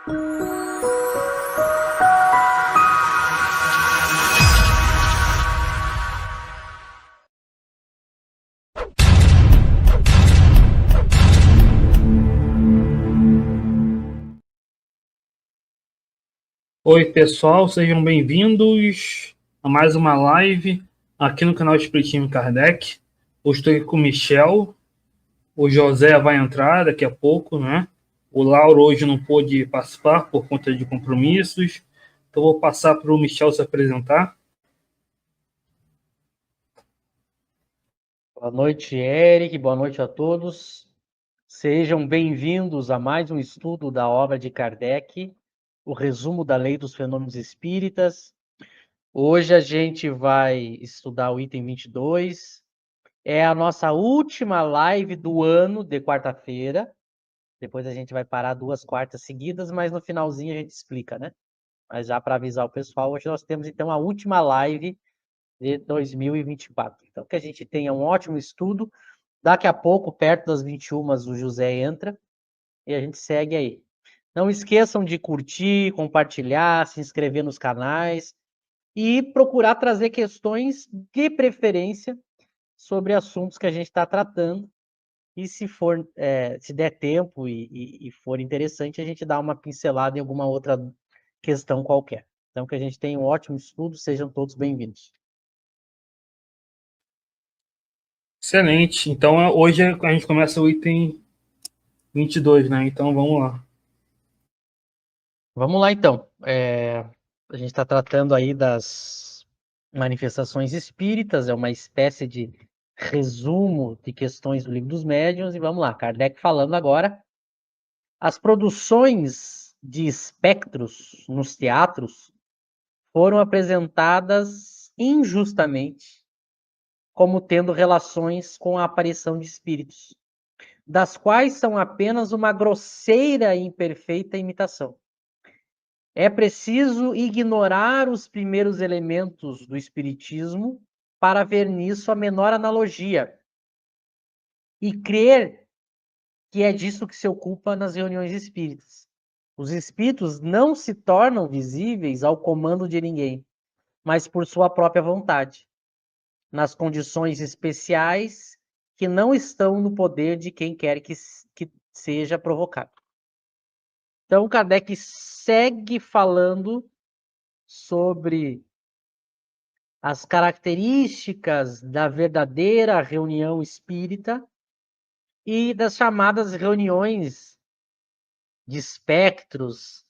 Oi, pessoal, sejam bem-vindos a mais uma live aqui no canal Espiritismo Kardec. Hoje estou aqui com o Michel, o José vai entrar daqui a pouco, né? O Lauro hoje não pôde participar por conta de compromissos, então vou passar para o Michel se apresentar. Boa noite, Eric. Boa noite a todos. Sejam bem-vindos a mais um estudo da obra de Kardec, o resumo da Lei dos Fenômenos Espíritas. Hoje a gente vai estudar o item 22. É a nossa última live do ano de quarta-feira. Depois a gente vai parar 2 quartas seguidas, mas no finalzinho a gente explica, né? Mas já para avisar o pessoal, hoje nós temos então a última live de 2024. Então, que a gente tenha um ótimo estudo. Daqui a pouco, perto das 21, o José entra e a gente segue aí. Não esqueçam de curtir, compartilhar, se inscrever nos canais e procurar trazer questões de preferência sobre assuntos que a gente está tratando. E se for, se der tempo e for interessante, a gente dá uma pincelada em alguma outra questão qualquer. Então, que a gente tenha um ótimo estudo, sejam todos bem-vindos. Excelente, então hoje a gente começa o item 22, né? Então vamos lá. Vamos lá, então. A gente está tratando aí das manifestações espíritas, é uma espécie de resumo de questões do Livro dos Médiuns, e vamos lá, Kardec falando agora. As produções de espectros nos teatros foram apresentadas injustamente como tendo relações com a aparição de espíritos, das quais são apenas uma grosseira e imperfeita imitação. É preciso ignorar os primeiros elementos do espiritismo para ver nisso a menor analogia e crer que é disso que se ocupa nas reuniões espíritas. Os espíritos não se tornam visíveis ao comando de ninguém, mas por sua própria vontade, nas condições especiais que não estão no poder de quem quer que seja provocado. Então, Kardec segue falando sobre as características da verdadeira reunião espírita e das chamadas reuniões de espectros,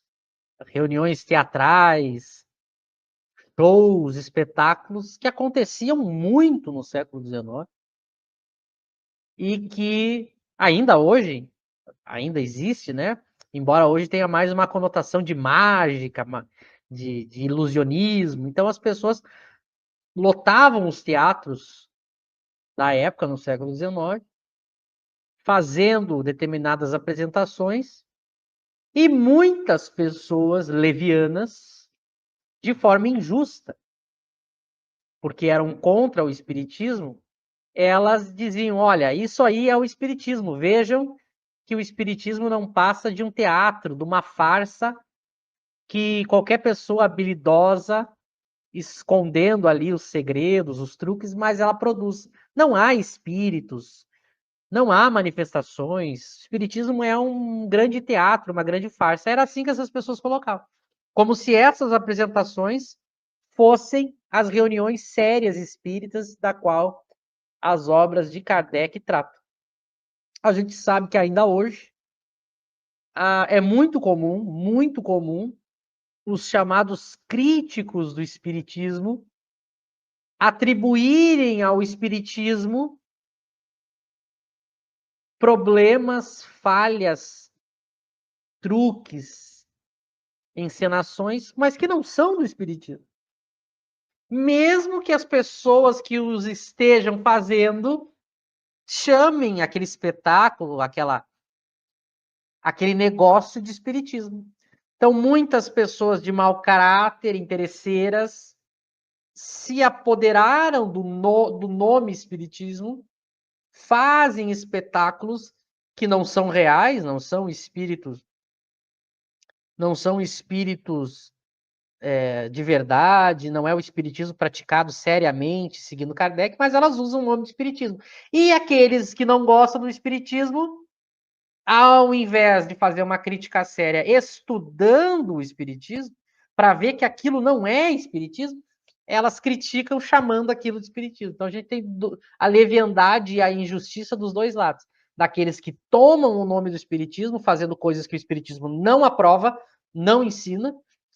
reuniões teatrais, shows, espetáculos que aconteciam muito no século XIX e que ainda hoje, ainda existe, né? Embora hoje tenha mais uma conotação de mágica, de ilusionismo. Então as pessoas lotavam os teatros da época, no século XIX, fazendo determinadas apresentações e muitas pessoas levianas, de forma injusta, porque eram contra o espiritismo, elas diziam: olha, isso aí é o espiritismo, vejam que o espiritismo não passa de um teatro, de uma farsa que qualquer pessoa habilidosa, escondendo ali os segredos, os truques, mas ela produz. Não há espíritos, não há manifestações. O espiritismo é um grande teatro, uma grande farsa. Era assim que essas pessoas colocavam. Como se essas apresentações fossem as reuniões sérias espíritas da qual as obras de Kardec tratam. A gente sabe que ainda hoje é muito comum, os chamados críticos do espiritismo atribuírem ao espiritismo problemas, falhas, truques, encenações, mas que não são do espiritismo. Mesmo que as pessoas que os estejam fazendo chamem aquele espetáculo, aquele negócio de espiritismo. Então, muitas pessoas de mau caráter, interesseiras, se apoderaram do nome espiritismo, fazem espetáculos que não são reais, não são espíritos não são espíritos de verdade, não é o espiritismo praticado seriamente, seguindo Kardec, mas elas usam o nome de espiritismo. E aqueles que não gostam do espiritismo, ao invés de fazer uma crítica séria estudando o espiritismo, para ver que aquilo não é espiritismo, elas criticam chamando aquilo de espiritismo. Então a gente tem a leviandade e a injustiça dos dois lados. Daqueles que tomam o nome do espiritismo, fazendo coisas que o espiritismo não aprova, não ensina,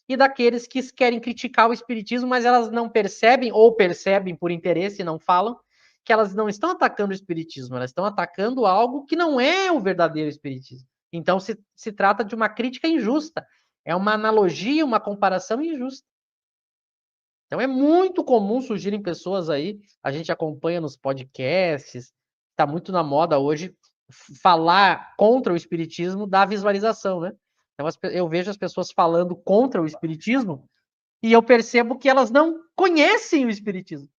e daqueles que querem criticar o espiritismo, mas elas não percebem, ou percebem por interesse e não falam, que elas não estão atacando o espiritismo, elas estão atacando algo que não é o verdadeiro espiritismo. Então se trata de uma crítica injusta. É uma analogia, uma comparação injusta. Então é muito comum surgirem pessoas aí, a gente acompanha nos podcasts, está muito na moda hoje, falar contra o espiritismo dá visualização, né? Então eu vejo as pessoas falando contra o espiritismo e eu percebo que elas não conhecem o espiritismo.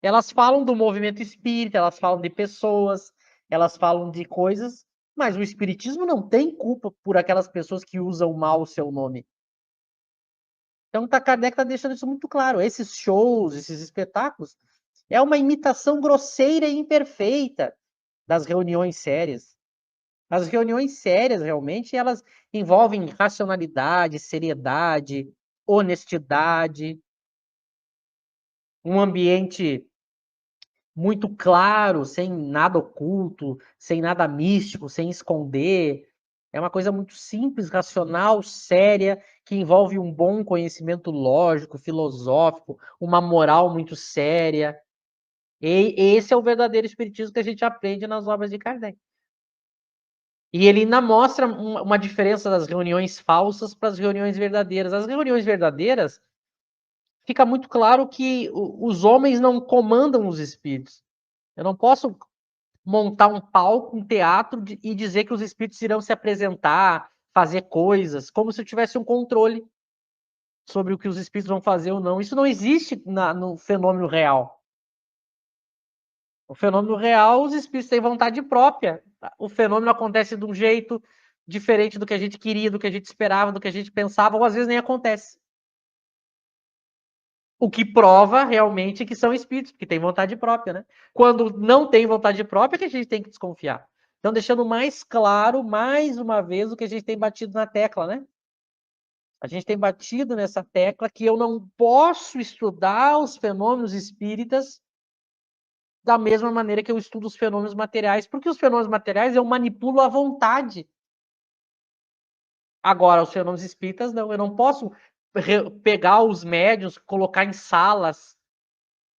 Elas falam do movimento espírita, elas falam de pessoas, elas falam de coisas, mas o espiritismo não tem culpa por aquelas pessoas que usam mal o seu nome. Então, Kardec está deixando isso muito claro. Esses shows, esses espetáculos, é uma imitação grosseira e imperfeita das reuniões sérias. As reuniões sérias, realmente, elas envolvem racionalidade, seriedade, honestidade, um ambiente muito claro, sem nada oculto, sem nada místico, sem esconder. É uma coisa muito simples, racional, séria, que envolve um bom conhecimento lógico, filosófico, uma moral muito séria. E esse é o verdadeiro espiritismo que a gente aprende nas obras de Kardec. E ele ainda mostra uma diferença das reuniões falsas para as reuniões verdadeiras. As reuniões verdadeiras, fica muito claro que os homens não comandam os espíritos. Eu não posso montar um palco, um teatro e dizer que os espíritos irão se apresentar, fazer coisas, como se eu tivesse um controle sobre o que os espíritos vão fazer ou não. Isso não existe no fenômeno real. O fenômeno real, os espíritos têm vontade própria. O fenômeno acontece de um jeito diferente do que a gente queria, do que a gente esperava, do que a gente pensava, ou às vezes nem acontece. O que prova realmente que são espíritos, porque têm vontade própria, né? Quando não tem vontade própria, é que a gente tem que desconfiar. Então, deixando mais claro, mais uma vez, o que a gente tem batido na tecla, né? A gente tem batido nessa tecla que eu não posso estudar os fenômenos espíritas da mesma maneira que eu estudo os fenômenos materiais, porque os fenômenos materiais eu manipulo à vontade. Agora, os fenômenos espíritas, não. Eu não posso pegar os médiuns, colocar em salas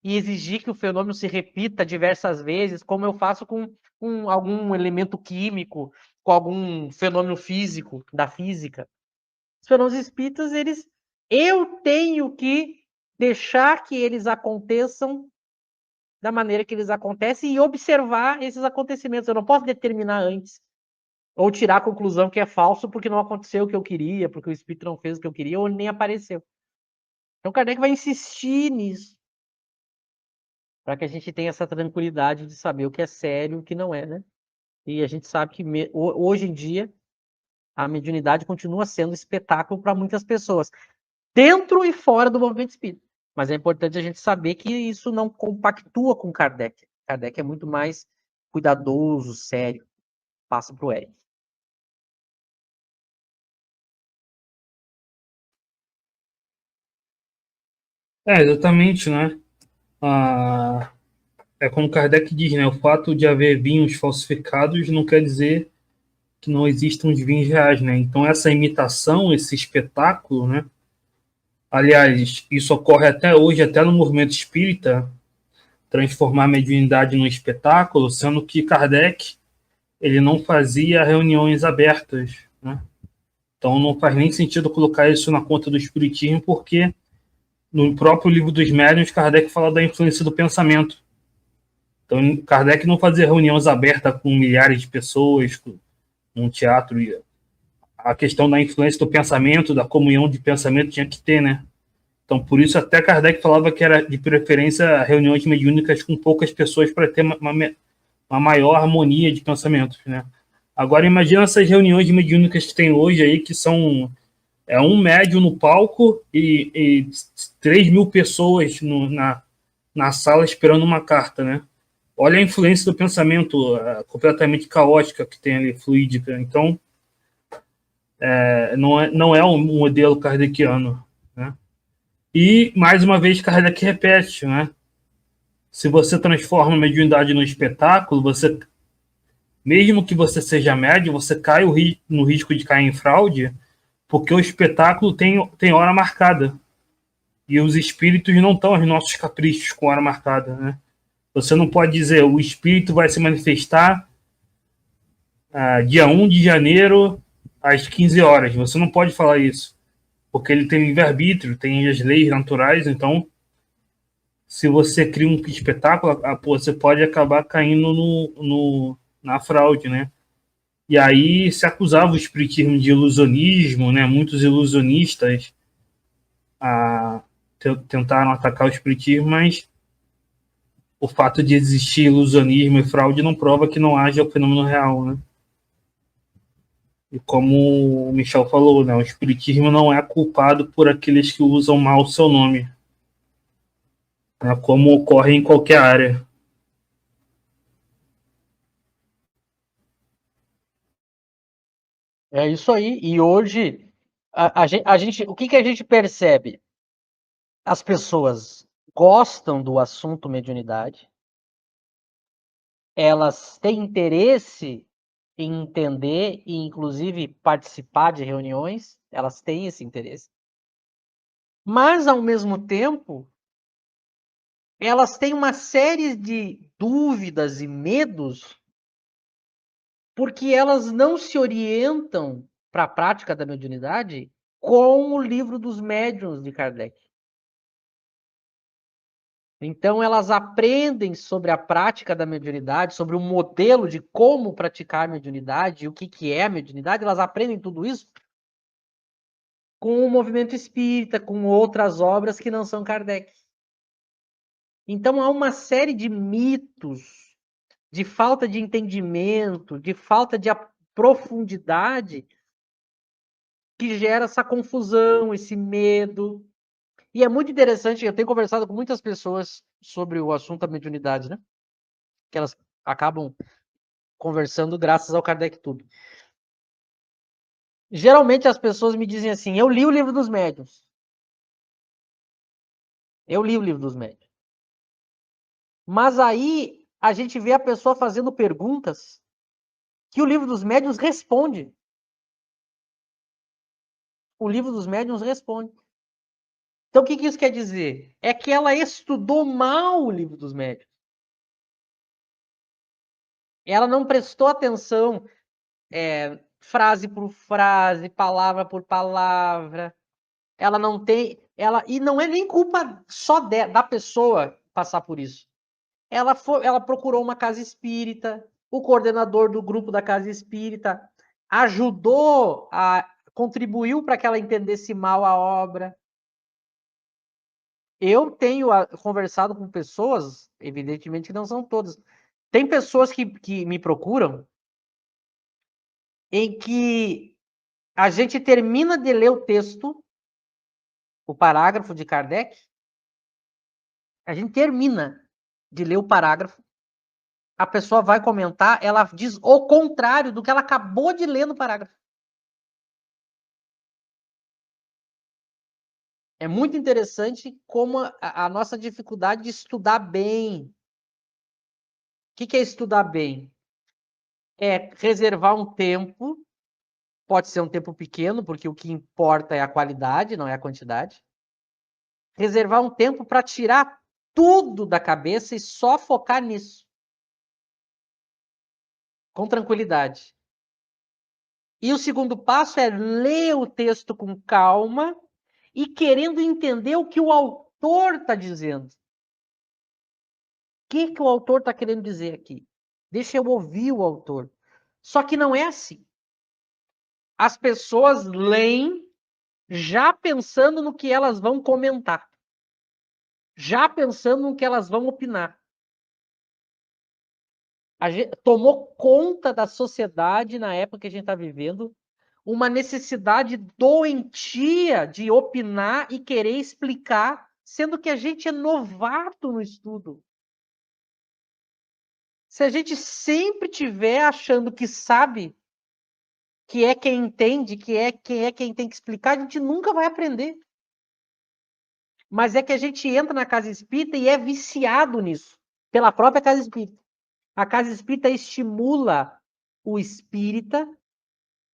e exigir que o fenômeno se repita diversas vezes, como eu faço com algum elemento químico, com algum fenômeno físico, da física. Os fenômenos espíritas, eu tenho que deixar que eles aconteçam da maneira que eles acontecem e observar esses acontecimentos. Eu não posso determinar antes, ou tirar a conclusão que é falso porque não aconteceu o que eu queria, porque o espírito não fez o que eu queria, ou nem apareceu. Então, Kardec vai insistir nisso, para que a gente tenha essa tranquilidade de saber o que é sério e o que não é, né? E a gente sabe que hoje em dia a mediunidade continua sendo espetáculo para muitas pessoas, dentro e fora do movimento espírita. Mas é importante a gente saber que isso não compactua com Kardec. Kardec é muito mais cuidadoso, sério. Passa para o Eric. Exatamente, né? É como Kardec diz, né? O fato de haver vinhos falsificados não quer dizer que não existam os vinhos reais, né? Então essa imitação, esse espetáculo, né? Aliás, isso ocorre até hoje, até no movimento espírita, transformar a mediunidade num espetáculo, sendo que Kardec ele não fazia reuniões abertas, né? Então não faz nem sentido colocar isso na conta do espiritismo, porque no próprio livro dos médiuns, Kardec fala da influência do pensamento. Então, Kardec não fazia reuniões abertas com milhares de pessoas, num teatro. A questão da influência do pensamento, da comunhão de pensamento tinha que ter, né? Então, por isso, até Kardec falava que era de preferência reuniões mediúnicas com poucas pessoas para ter uma maior harmonia de pensamentos, né? Agora imagina essas reuniões mediúnicas que tem hoje aí, que são um médium no palco e 3.000 pessoas na sala esperando uma carta, né? Olha a influência do pensamento completamente caótica que tem ali, fluídica. Então, não é um modelo kardeciano, né? E, mais uma vez, Kardec repete, né? Se você transforma a mediunidade no espetáculo, mesmo que você seja médio, você cai no risco de cair em fraude, porque o espetáculo tem hora marcada. E os espíritos não estão aos nossos caprichos com hora marcada, né? Você não pode dizer o espírito vai se manifestar dia 1 de janeiro às 15 horas. Você não pode falar isso, porque ele tem livre-arbítrio, tem as leis naturais. Então, se você cria um espetáculo, você pode acabar caindo na fraude, né? E aí se acusava o espiritismo de ilusionismo, né? Muitos ilusionistas tentaram atacar o espiritismo, mas o fato de existir ilusionismo e fraude não prova que não haja o fenômeno real, né? E como o Michel falou, né, o espiritismo não é culpado por aqueles que usam mal o seu nome, né, como ocorre em qualquer área. É isso aí. E hoje, a gente, o que a gente percebe? As pessoas gostam do assunto mediunidade, elas têm interesse em entender e, inclusive, participar de reuniões, elas têm esse interesse. Mas, ao mesmo tempo, elas têm uma série de dúvidas e medos porque elas não se orientam para a prática da mediunidade com o livro dos médiuns de Kardec. Então, elas aprendem sobre a prática da mediunidade, sobre o modelo de como praticar a mediunidade, o que é a mediunidade, elas aprendem tudo isso com o movimento espírita, com outras obras que não são Kardec. Então, há uma série de mitos, de falta de entendimento, de falta de profundidade, que gera essa confusão, esse medo. E é muito interessante, eu tenho conversado com muitas pessoas sobre o assunto da mediunidade, né? Que elas acabam conversando graças ao Kardec Tube. Geralmente as pessoas me dizem assim: eu li o livro dos médiuns. Eu li o livro dos médiuns. Mas aí a gente vê a pessoa fazendo perguntas que o livro dos médiuns responde. O livro dos médiuns responde. Então o que isso quer dizer? É que ela estudou mal o livro dos médiuns. Ela não prestou atenção frase por frase, palavra por palavra. Ela não tem. E não é nem culpa só da pessoa passar por isso. Ela procurou uma casa espírita, o coordenador do grupo da casa espírita contribuiu para que ela entendesse mal a obra. Eu tenho conversado com pessoas, evidentemente que não são todas. Tem pessoas que me procuram em que a gente termina de ler o texto, o parágrafo de Kardec, a gente termina de ler o parágrafo, a pessoa vai comentar, ela diz o contrário do que ela acabou de ler no parágrafo. É muito interessante como a nossa dificuldade de estudar bem. O que é estudar bem? É reservar um tempo, pode ser um tempo pequeno, porque o que importa é a qualidade, não é a quantidade. Reservar um tempo para tirar tudo da cabeça e só focar nisso. Com tranquilidade. E o segundo passo é ler o texto com calma e querendo entender o que o autor está dizendo. O que o autor está querendo dizer aqui? Deixa eu ouvir o autor. Só que não é assim. As pessoas leem já pensando no que elas vão comentar. Já pensando no que elas vão opinar. Tomou conta da sociedade na época que a gente está vivendo, uma necessidade doentia de opinar e querer explicar, sendo que a gente é novato no estudo. Se a gente sempre tiver achando que sabe, que é quem entende, que é quem tem que explicar, a gente nunca vai aprender. Mas é que a gente entra na casa espírita e é viciado nisso, pela própria casa espírita. A casa espírita estimula o espírita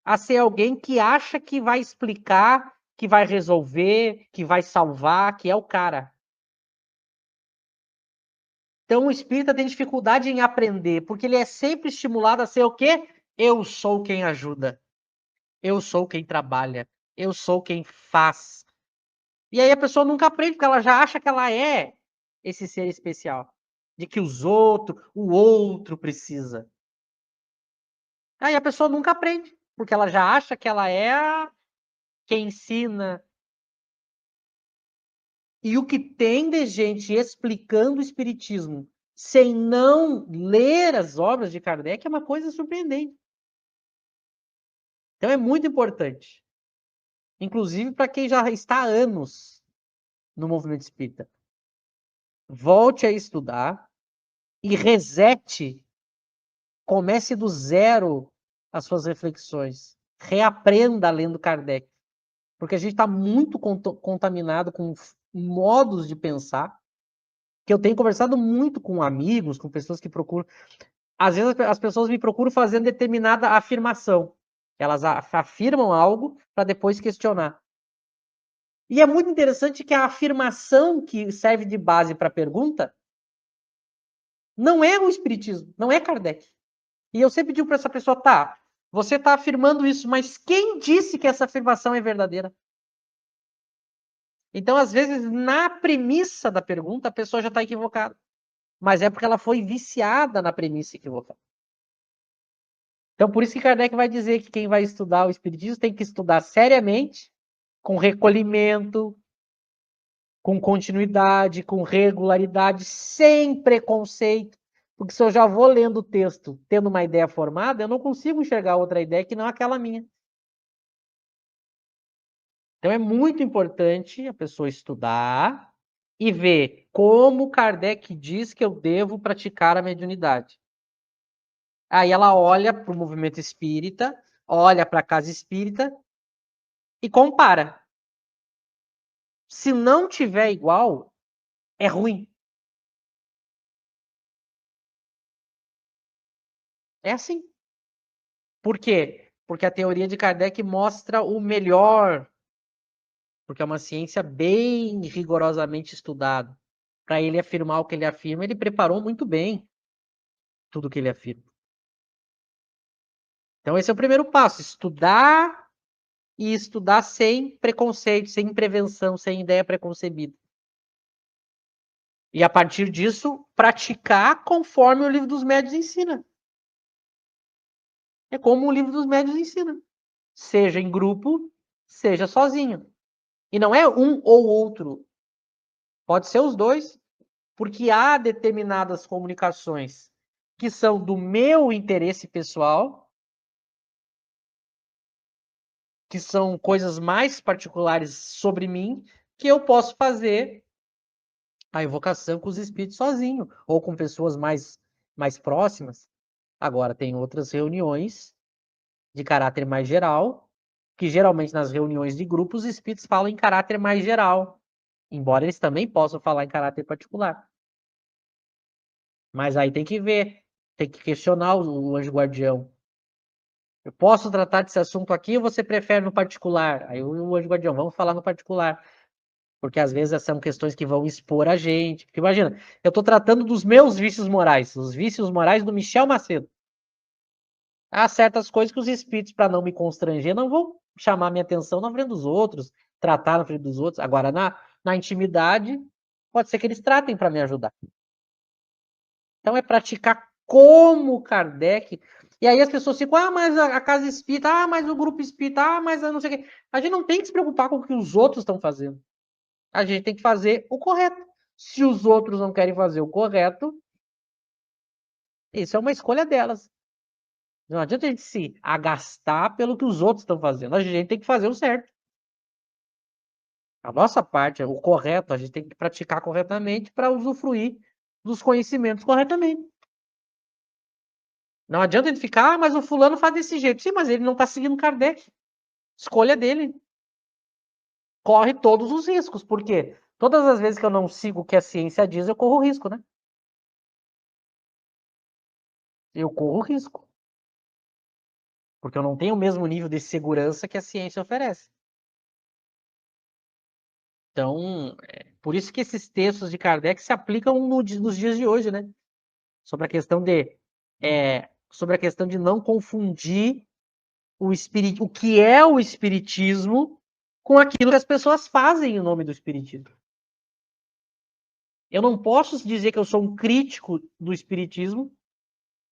a ser alguém que acha que vai explicar, que vai resolver, que vai salvar, que é o cara. Então o espírita tem dificuldade em aprender, porque ele é sempre estimulado a ser o quê? Eu sou quem ajuda. Eu sou quem trabalha. Eu sou quem faz. E aí a pessoa nunca aprende, porque ela já acha que ela é esse ser especial. De que o outro precisa. Aí a pessoa nunca aprende, porque ela já acha que ela é quem ensina. E o que tem de gente explicando o espiritismo sem não ler as obras de Kardec é uma coisa surpreendente. Então é muito importante. Inclusive para quem já está há anos no movimento espírita. Volte a estudar e resete, comece do zero as suas reflexões. Reaprenda lendo Kardec. Porque a gente está muito contaminado com modos de pensar, que eu tenho conversado muito com amigos, com pessoas que procuram. Às vezes as pessoas me procuram fazendo determinada afirmação. Elas afirmam algo para depois questionar. E é muito interessante que a afirmação que serve de base para a pergunta não é o Espiritismo, não é Kardec. E eu sempre digo para essa pessoa, tá, você está afirmando isso, mas quem disse que essa afirmação é verdadeira? Então, às vezes, na premissa da pergunta, a pessoa já está equivocada. Mas é porque ela foi viciada na premissa equivocada. Então, por isso que Kardec vai dizer que quem vai estudar o Espiritismo tem que estudar seriamente, com recolhimento, com continuidade, com regularidade, sem preconceito. Porque se eu já vou lendo o texto, tendo uma ideia formada, eu não consigo enxergar outra ideia que não aquela minha. Então é muito importante a pessoa estudar e ver como Kardec diz que eu devo praticar a mediunidade. Aí ela olha para o movimento espírita, olha para a casa espírita e compara. Se não tiver igual, é ruim. É assim. Por quê? Porque a teoria de Kardec mostra o melhor, porque é uma ciência bem rigorosamente estudada. Para ele afirmar o que ele afirma, ele preparou muito bem tudo que ele afirma. Então esse é o primeiro passo, estudar e estudar sem preconceito, sem prevenção, sem ideia preconcebida. E a partir disso, praticar conforme o Livro dos Médiuns ensina. É como o Livro dos Médiuns ensina. Seja em grupo, seja sozinho. E não é um ou outro. Pode ser os dois, porque há determinadas comunicações que são do meu interesse pessoal, que são coisas mais particulares sobre mim, que eu posso fazer a evocação com os espíritos sozinho, ou com pessoas mais próximas. Agora, tem outras reuniões de caráter mais geral, que geralmente nas reuniões de grupos os espíritos falam em caráter mais geral, embora eles também possam falar em caráter particular. Mas aí tem que ver, tem que questionar o anjo guardião. Eu posso tratar desse assunto aqui ou você prefere no particular? Aí o anjo guardião, vamos falar no particular. Porque às vezes são questões que vão expor a gente. Porque imagina, eu estou tratando dos meus vícios morais, os vícios morais do Michel Macedo. Há certas coisas que os espíritos, para não me constranger, não vão chamar minha atenção na frente dos outros, tratar na frente dos outros. Agora, na intimidade, pode ser que eles tratem para me ajudar. Então, é praticar como Kardec. E aí as pessoas ficam, mas a casa espírita, mas o grupo espírita, mas eu não sei o quê. A gente não tem que se preocupar com o que os outros estão fazendo. A gente tem que fazer o correto. Se os outros não querem fazer o correto, Isso é uma escolha delas. Não adianta a gente se agastar pelo que os outros estão fazendo. A gente tem que fazer o certo. A nossa parte, o correto, a gente tem que praticar corretamente para usufruir dos conhecimentos corretamente. Não adianta a gente ficar, mas o fulano faz desse jeito. Sim, mas ele não está seguindo Kardec. Escolha dele. Corre todos os riscos. Por quê? Todas as vezes que eu não sigo o que a ciência diz, eu corro risco, né? Eu corro risco. Porque eu não tenho o mesmo nível de segurança que a ciência oferece. Então, por isso que esses textos de Kardec se aplicam nos dias de hoje, né? Sobre a questão de não confundir o que é o espiritismo com aquilo que as pessoas fazem em nome do espiritismo. Eu não posso dizer que eu sou um crítico do espiritismo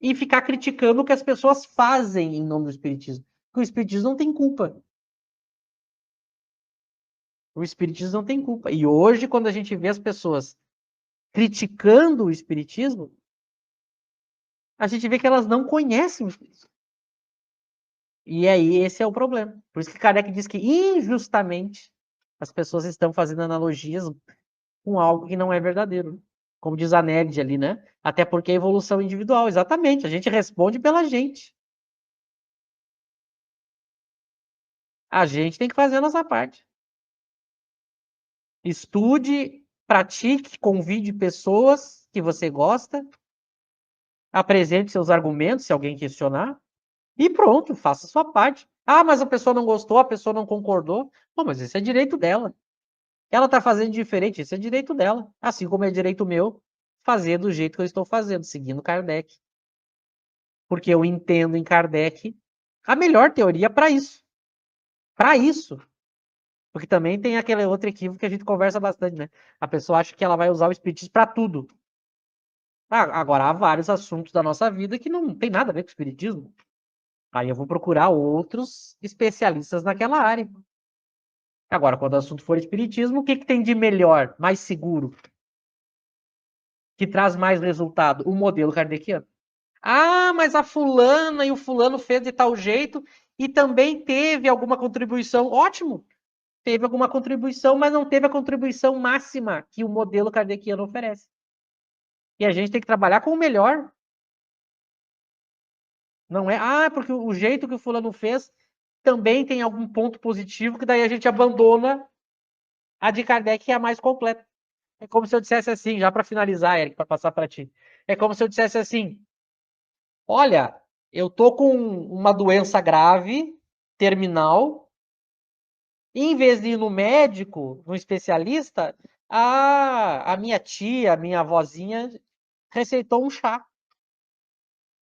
e ficar criticando o que as pessoas fazem em nome do espiritismo. Porque o espiritismo não tem culpa. O espiritismo não tem culpa. E hoje, quando a gente vê as pessoas criticando o espiritismo, a gente vê que elas não conhecem o espiritismo. E aí, esse é o problema. Por isso que Kardec diz que, injustamente, as pessoas estão fazendo analogias com algo que não é verdadeiro. Como diz a Nerd ali, né? Até porque é evolução individual. Exatamente. A gente responde pela gente. A gente tem que fazer a nossa parte. Estude, pratique, convide pessoas que você gosta, apresente seus argumentos, se alguém questionar, e pronto, faça a sua parte. Ah, mas a pessoa não gostou, a pessoa não concordou. Bom, mas esse é direito dela. Ela está fazendo diferente, esse é direito dela. Assim como é direito meu fazer do jeito que eu estou fazendo, seguindo Kardec. Porque eu entendo em Kardec a melhor teoria para isso. Para isso. Porque também tem aquele outro equívoco que a gente conversa bastante, né? A pessoa acha que ela vai usar o espiritismo para tudo. Agora, há vários assuntos da nossa vida que não tem nada a ver com o espiritismo. Aí eu vou procurar outros especialistas naquela área. Agora, quando o assunto for espiritismo, o que tem de melhor, mais seguro, que traz mais resultado? O modelo kardeciano. Ah, mas a fulana e o fulano fez de tal jeito e também teve alguma contribuição. Ótimo! Teve alguma contribuição, mas não teve a contribuição máxima que o modelo kardeciano oferece. E a gente tem que trabalhar com o melhor. Não é, porque o jeito que o fulano fez também tem algum ponto positivo, que daí a gente abandona a de Kardec, que é a mais completa. É como se eu dissesse assim, já para finalizar, Eric, para passar para ti. É como se eu dissesse assim: olha, eu tô com uma doença grave, terminal, e em vez de ir no médico, no especialista, a minha tia, a minha avózinha receitou um chá.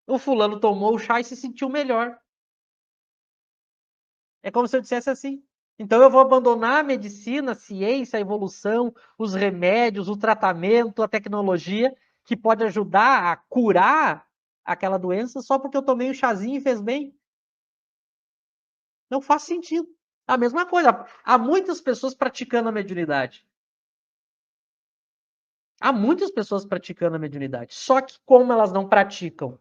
O fulano tomou o chá e se sentiu melhor. É como se eu dissesse assim. Então eu vou abandonar a medicina, a ciência, a evolução, os remédios, o tratamento, a tecnologia, que pode ajudar a curar aquela doença só porque eu tomei um chazinho e fez bem. Não faz sentido. A mesma coisa. Há muitas pessoas praticando a mediunidade. Há muitas pessoas praticando a mediunidade. Só que como elas não praticam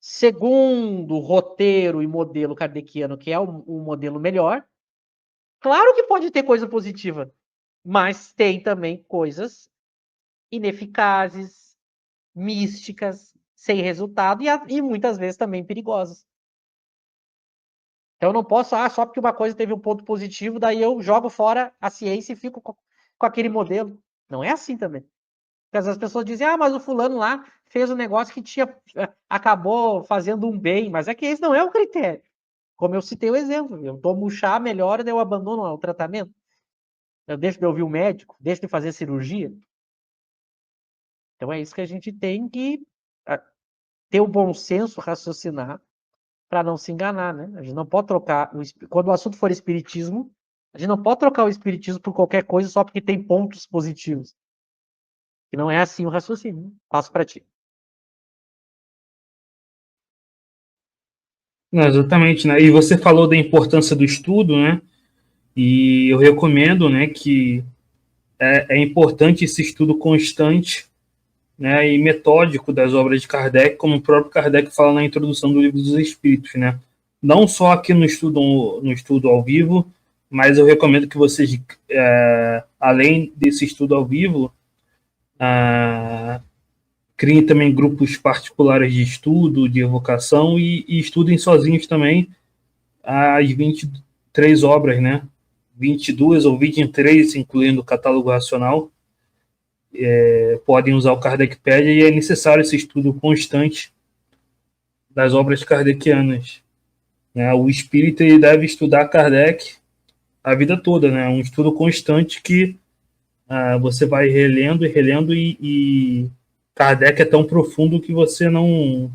segundo o roteiro e modelo kardeciano, que é o modelo melhor, claro que pode ter coisa positiva, mas tem também coisas ineficazes, místicas, sem resultado e muitas vezes também perigosas. Então eu não posso, só porque uma coisa teve um ponto positivo, daí eu jogo fora a ciência e fico com aquele modelo. Não é assim também. Porque as pessoas dizem, mas o fulano lá fez um negócio que acabou fazendo um bem, mas é que esse não é o critério. Como eu citei o exemplo, eu tomo chá, melhora, daí eu abandono o tratamento. Eu deixo de ouvir o médico, deixo de fazer cirurgia. Então é isso que a gente tem que ter o bom senso, raciocinar, para não se enganar, né? A gente não pode trocar, quando o assunto for espiritismo, a gente não pode trocar o espiritismo por qualquer coisa só porque tem pontos positivos. E não é assim o raciocínio. Passo para ti. Não, exatamente, né? E você falou da importância do estudo, né? E eu recomendo, né, que é importante esse estudo constante né, e metódico das obras de Kardec, como o próprio Kardec fala na introdução do Livro dos Espíritos, né? Não só aqui no estudo ao vivo, mas eu recomendo que vocês, além desse estudo ao vivo, criem também grupos particulares de estudo, de evocação e estudem sozinhos também as 23 obras, né? 22 ou 23, incluindo o catálogo racional, podem usar o Kardecpedia e é necessário esse estudo constante das obras kardecianas, né? O espírita ele deve estudar Kardec a vida toda, né? Um estudo constante que você vai relendo e relendo e Kardec é tão profundo que você não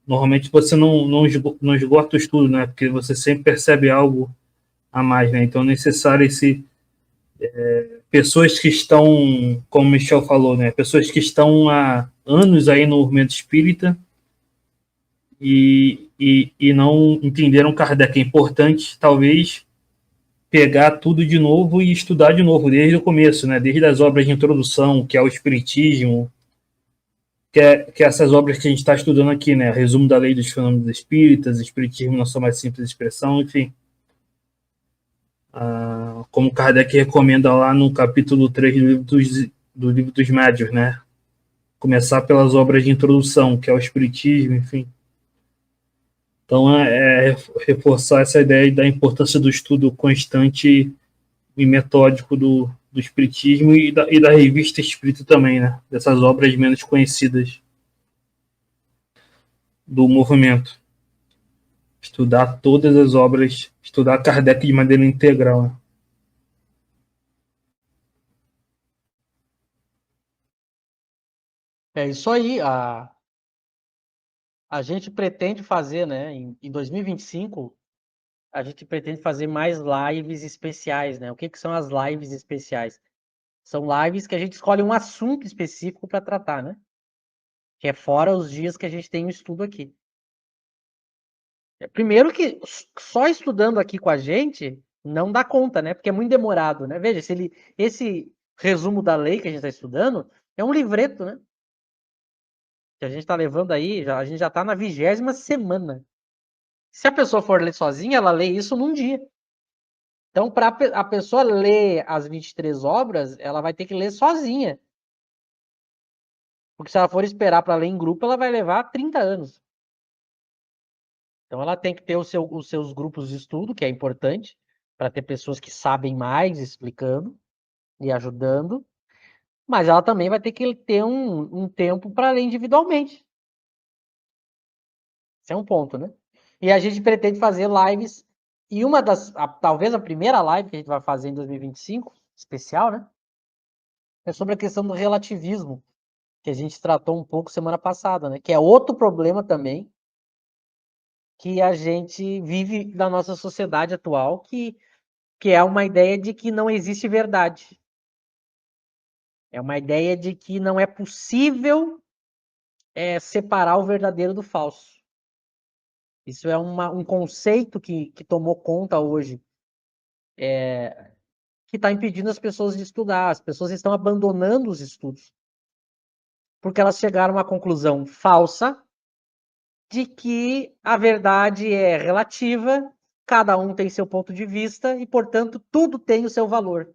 normalmente você não esgota o estudo, né? Porque você sempre percebe algo a mais, né? Então é necessário esse pessoas que estão, como o Michel falou, né? Pessoas que estão há anos aí no movimento espírita e não entenderam Kardec. É importante, talvez, pegar tudo de novo e estudar de novo, desde o começo, né? Desde as obras de introdução, que é o Espiritismo, que é essas obras que a gente está estudando aqui, né? Resumo da Lei dos Fenômenos Espíritas, Espiritismo na sua mais simples expressão, enfim. Como Kardec recomenda lá no capítulo 3 do livro dos Médios, né? Começar pelas obras de introdução, que é o Espiritismo, enfim. Então, reforçar essa ideia da importância do estudo constante e metódico do Espiritismo e da revista Espírita também, né? Dessas obras menos conhecidas do movimento. Estudar todas as obras, estudar Kardec de maneira integral. Né? É isso aí. A gente pretende fazer, né? Em 2025, a gente pretende fazer mais lives especiais, né? O que são as lives especiais? São lives que a gente escolhe um assunto específico para tratar, né? Que é fora os dias que a gente tem o estudo aqui. Primeiro que só estudando aqui com a gente não dá conta, né? Porque é muito demorado, né? Veja, esse resumo da lei que a gente está estudando é um livreto, né? Que a gente está levando aí, a gente já está na 20ª semana. Se a pessoa for ler sozinha, ela lê isso num dia. Então, para a pessoa ler as 23 obras, ela vai ter que ler sozinha. Porque se ela for esperar para ler em grupo, ela vai levar 30 anos. Então, ela tem que ter os seus grupos de estudo, que é importante, para ter pessoas que sabem mais explicando e ajudando. Mas ela também vai ter que ter um tempo para ler individualmente. Esse é um ponto, né? E a gente pretende fazer lives. E talvez a primeira live que a gente vai fazer em 2025, especial, né? É sobre a questão do relativismo, que a gente tratou um pouco semana passada, né? Que é outro problema também que a gente vive na nossa sociedade atual, que é uma ideia de que não existe verdade. É uma ideia de que não é possível separar o verdadeiro do falso. Isso é um conceito que tomou conta hoje, que está impedindo as pessoas de estudar. As pessoas estão abandonando os estudos, porque elas chegaram a uma conclusão falsa de que a verdade é relativa, cada um tem seu ponto de vista e, portanto, tudo tem o seu valor.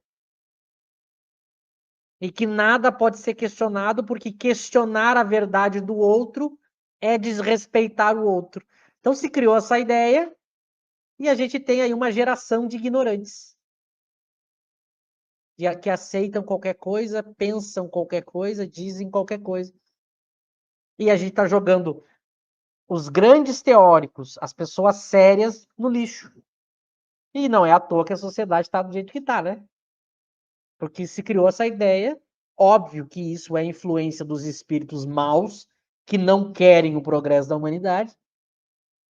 E que nada pode ser questionado, porque questionar a verdade do outro é desrespeitar o outro. Então se criou essa ideia e a gente tem aí uma geração de ignorantes, que aceitam qualquer coisa, pensam qualquer coisa, dizem qualquer coisa. E a gente está jogando os grandes teóricos, as pessoas sérias, no lixo. E não é à toa que a sociedade está do jeito que está, né? Porque se criou essa ideia, óbvio que isso é influência dos espíritos maus, que não querem o progresso da humanidade,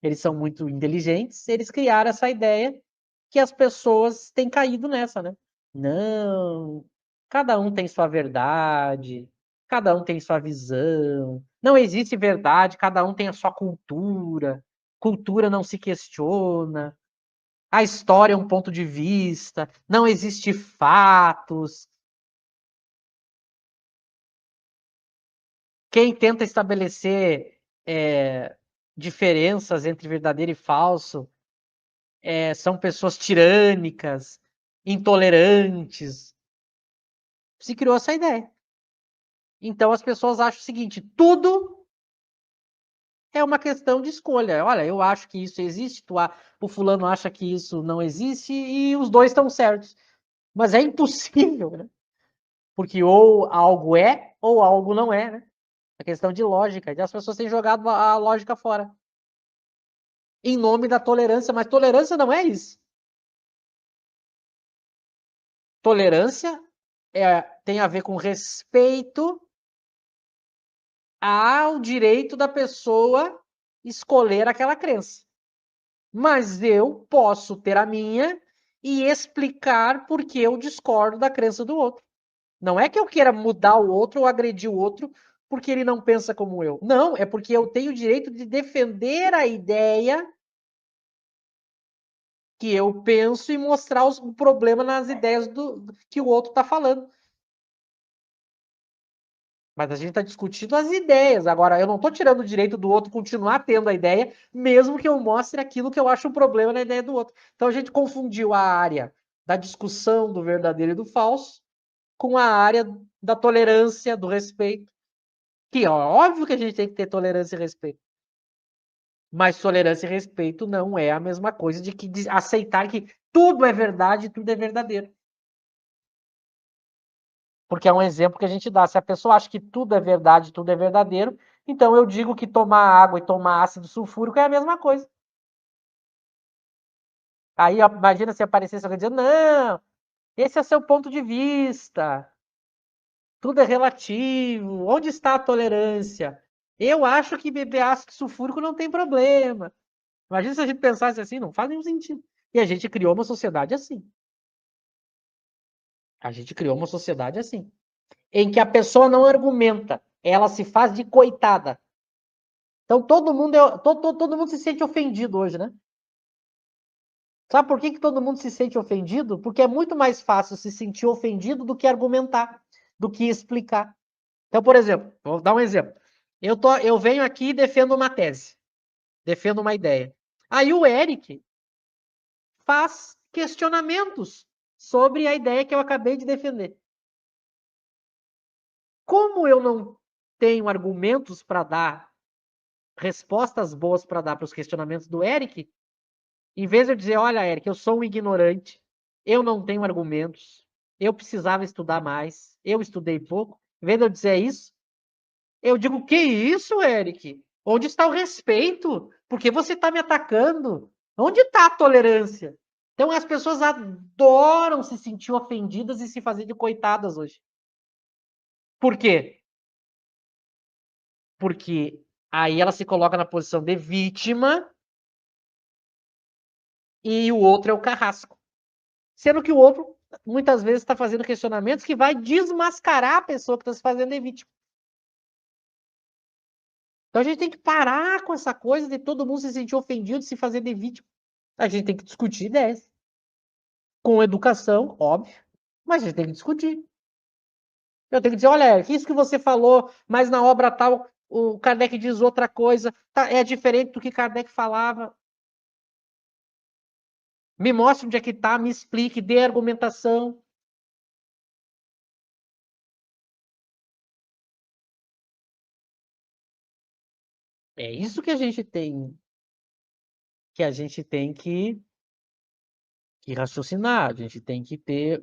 eles são muito inteligentes, eles criaram essa ideia que as pessoas têm caído nessa, né? Não, cada um tem sua verdade, cada um tem sua visão, não existe verdade, cada um tem a sua cultura, cultura não se questiona, a história é um ponto de vista, não existe fatos. Quem tenta estabelecer diferenças entre verdadeiro e falso são pessoas tirânicas, intolerantes. Se criou essa ideia. Então as pessoas acham o seguinte: tudo é uma questão de escolha. Olha, eu acho que isso existe, o fulano acha que isso não existe e os dois estão certos. Mas é impossível, né? Porque ou algo é ou algo não é, né? É questão de lógica. E as pessoas têm jogado a lógica fora. Em nome da tolerância, mas tolerância não é isso. Tolerância tem a ver com respeito ao direito da pessoa escolher aquela crença. Mas eu posso ter a minha e explicar por que eu discordo da crença do outro. Não é que eu queira mudar o outro ou agredir o outro porque ele não pensa como eu. Não, é porque eu tenho o direito de defender a ideia que eu penso e mostrar o problema nas ideias que o outro está falando. Mas a gente está discutindo as ideias. Agora, eu não estou tirando o direito do outro continuar tendo a ideia, mesmo que eu mostre aquilo que eu acho um problema na ideia do outro. Então a gente confundiu a área da discussão do verdadeiro e do falso com a área da tolerância, do respeito. Que é óbvio que a gente tem que ter tolerância e respeito. Mas tolerância e respeito não é a mesma coisa de aceitar que tudo é verdade e tudo é verdadeiro. Porque é um exemplo que a gente dá. Se a pessoa acha que tudo é verdade, tudo é verdadeiro, então eu digo que tomar água e tomar ácido sulfúrico é a mesma coisa. Aí imagina se aparecesse alguém dizendo, não, esse é seu ponto de vista, tudo é relativo, onde está a tolerância? Eu acho que beber ácido sulfúrico não tem problema. Imagina se a gente pensasse assim, não faz nenhum sentido. E a gente criou uma sociedade assim. A gente criou uma sociedade assim, em que a pessoa não argumenta, ela se faz de coitada. Então todo mundo se sente ofendido hoje, né? Sabe por que todo mundo se sente ofendido? Porque é muito mais fácil se sentir ofendido do que argumentar, do que explicar. Então, por exemplo, vou dar um exemplo. Eu venho aqui e defendo uma tese, defendo uma ideia. Aí o Eric faz questionamentos sobre a ideia que eu acabei de defender. Como eu não tenho argumentos para dar, respostas boas para dar para os questionamentos do Eric, em vez de eu dizer, olha, Eric, eu sou um ignorante, eu não tenho argumentos, eu precisava estudar mais, eu estudei pouco, em vez de eu dizer isso, eu digo, que isso, Eric? Onde está o respeito? Por que você está me atacando? Onde está a tolerância? Então as pessoas adoram se sentir ofendidas e se fazer de coitadas hoje. Por quê? Porque aí ela se coloca na posição de vítima e o outro é o carrasco. Sendo que o outro, muitas vezes, está fazendo questionamentos que vai desmascarar a pessoa que está se fazendo de vítima. Então a gente tem que parar com essa coisa de todo mundo se sentir ofendido, se fazer de vítima. A gente tem que discutir ideias. Com educação, óbvio, mas a gente tem que discutir. Eu tenho que dizer, olha, isso que você falou, mas na obra tal, o Kardec diz outra coisa, é diferente do que Kardec falava. Me mostre onde é que está, me explique, dê argumentação. É isso que a gente tem que raciocinar, a gente tem que ter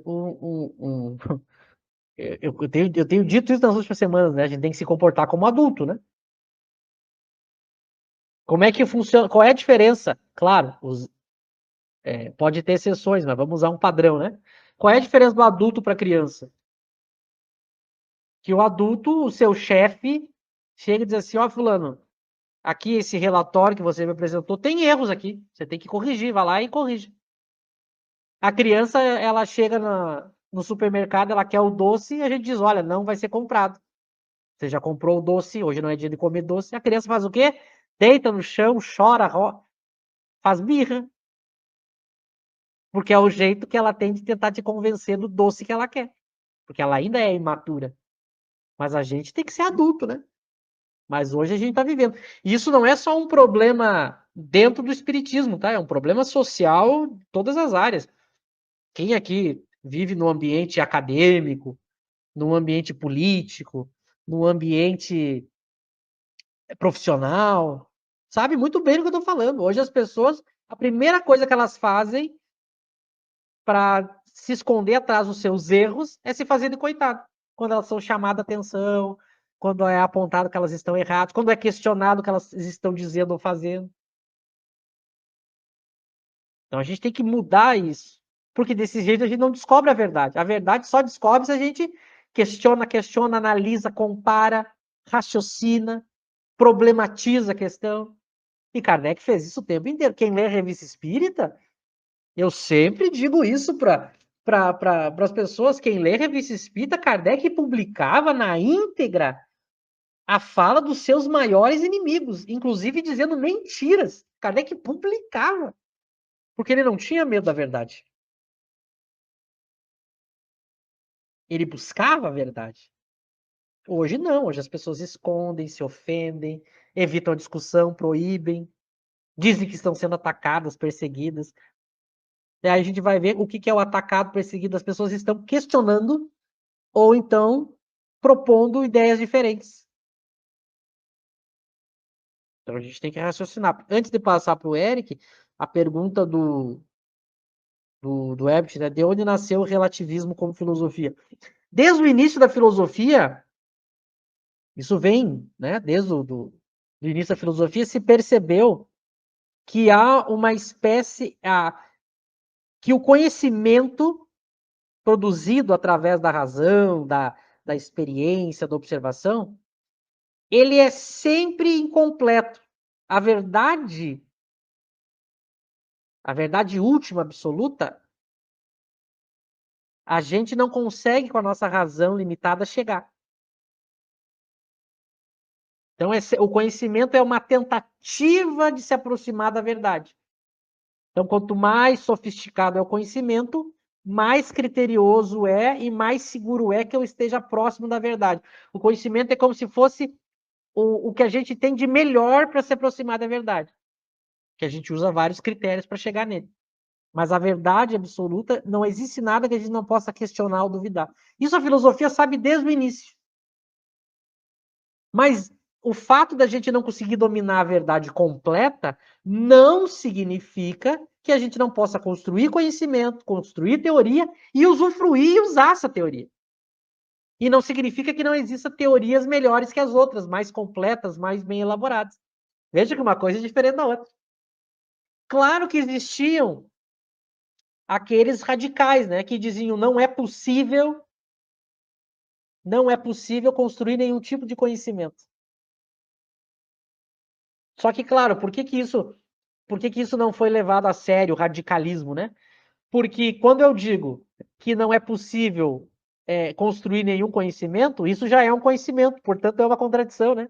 eu tenho dito isso nas últimas semanas, né? A gente tem que se comportar como adulto, né? Como é que funciona? Qual é a diferença? Claro, pode ter exceções, mas vamos usar um padrão, né? Qual é a diferença do adulto para a criança? Que o adulto, o seu chefe, chega e diz assim, ó, fulano, aqui esse relatório que você me apresentou tem erros aqui, você tem que corrigir, vai lá e corrige. A criança, ela chega no supermercado, ela quer o doce e a gente diz, olha, não vai ser comprado. Você já comprou o doce, hoje não é dia de comer doce. A criança faz o quê? Deita no chão, chora, faz birra. Porque é o jeito que ela tem de tentar te convencer do doce que ela quer. Porque ela ainda é imatura. Mas a gente tem que ser adulto, né? Mas hoje a gente está vivendo. E isso não é só um problema dentro do espiritismo, tá? É um problema social em todas as áreas. Quem aqui vive no ambiente acadêmico, no ambiente político, no ambiente profissional, sabe muito bem do que eu estou falando. Hoje as pessoas, a primeira coisa que elas fazem para se esconder atrás dos seus erros é se fazer de coitado. Quando elas são chamadas a atenção, quando é apontado que elas estão erradas, quando é questionado o que elas estão dizendo ou fazendo. Então a gente tem que mudar isso, porque desse jeito a gente não descobre a verdade. A verdade só descobre se a gente questiona, analisa, compara, raciocina, problematiza a questão. E Kardec fez isso o tempo inteiro. Quem lê a Revista Espírita, eu sempre digo isso para as pessoas, quem lê a Revista Espírita, Kardec publicava na íntegra a fala dos seus maiores inimigos, inclusive dizendo mentiras. Kardec publicava, porque ele não tinha medo da verdade. Ele buscava a verdade. Hoje não, hoje as pessoas escondem, se ofendem, evitam a discussão, proíbem, dizem que estão sendo atacadas, perseguidas. E aí a gente vai ver o que é o atacado, perseguido. As pessoas estão questionando ou então propondo ideias diferentes. Então a gente tem que raciocinar. Antes de passar para o Eric, a pergunta do Herbert, né? De onde nasceu o relativismo como filosofia? Desde o início da filosofia, isso vem, né? Desde do início da filosofia, se percebeu que há uma espécie, que o conhecimento produzido através da razão, da experiência, da observação, ele é sempre incompleto. A verdade última, absoluta, a gente não consegue, com a nossa razão limitada, chegar. Então, o conhecimento é uma tentativa de se aproximar da verdade. Então, quanto mais sofisticado é o conhecimento, mais criterioso é e mais seguro é que eu esteja próximo da verdade. O conhecimento é como se fosse o que a gente tem de melhor para se aproximar da verdade. Que a gente usa vários critérios para chegar nele. Mas a verdade absoluta, não existe nada que a gente não possa questionar ou duvidar. Isso a filosofia sabe desde o início. Mas o fato da gente não conseguir dominar a verdade completa não significa que a gente não possa construir conhecimento, construir teoria e usufruir e usar essa teoria. E não significa que não existam teorias melhores que as outras, mais completas, mais bem elaboradas. Veja que uma coisa é diferente da outra. Claro que existiam aqueles radicais, né, que diziam não é possível construir nenhum tipo de conhecimento. Só que, claro, por que isso não foi levado a sério, o radicalismo, né? Porque quando eu digo que não é possível construir nenhum conhecimento, isso já é um conhecimento, portanto é uma contradição, né?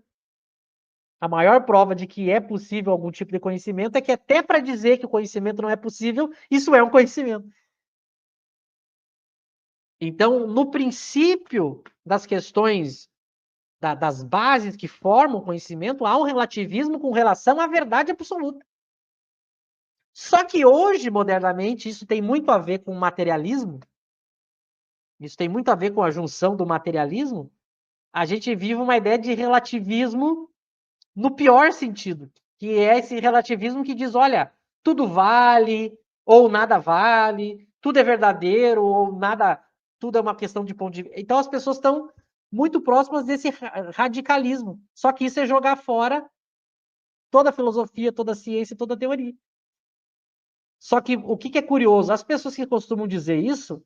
A maior prova de que é possível algum tipo de conhecimento é que até para dizer que o conhecimento não é possível, isso é um conhecimento. Então, no princípio das questões, das bases que formam o conhecimento, há um relativismo com relação à verdade absoluta. Só que hoje, modernamente, isso tem muito a ver com o materialismo, isso tem muito a ver com a junção do materialismo, a gente vive uma ideia de relativismo no pior sentido, que é esse relativismo que diz, olha, tudo vale, ou nada vale, tudo é verdadeiro, ou nada, tudo é uma questão de ponto de vista. Então as pessoas estão muito próximas desse radicalismo. Só que isso é jogar fora toda a filosofia, toda a ciência, toda a teoria. Só que o que é curioso, as pessoas que costumam dizer isso,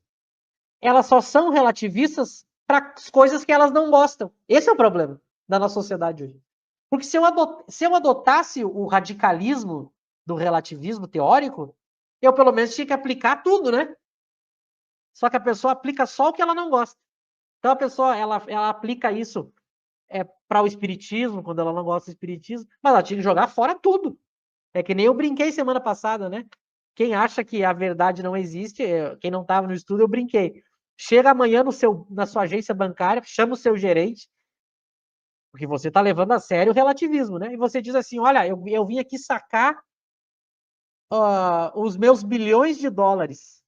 elas só são relativistas para as coisas que elas não gostam. Esse é o problema da nossa sociedade hoje. Porque se eu adotasse o radicalismo do relativismo teórico, eu pelo menos tinha que aplicar tudo, né? Só que a pessoa aplica só o que ela não gosta. Então a pessoa ela aplica isso para o espiritismo, quando ela não gosta do espiritismo, mas ela tinha que jogar fora tudo. É que nem eu brinquei semana passada, né? Quem acha que a verdade não existe, quem não estava no estudo, eu brinquei. Chega amanhã na sua agência bancária, chama o seu gerente Porque você está levando a sério o relativismo, né? E você diz assim, olha, eu vim aqui sacar os meus bilhões de dólares.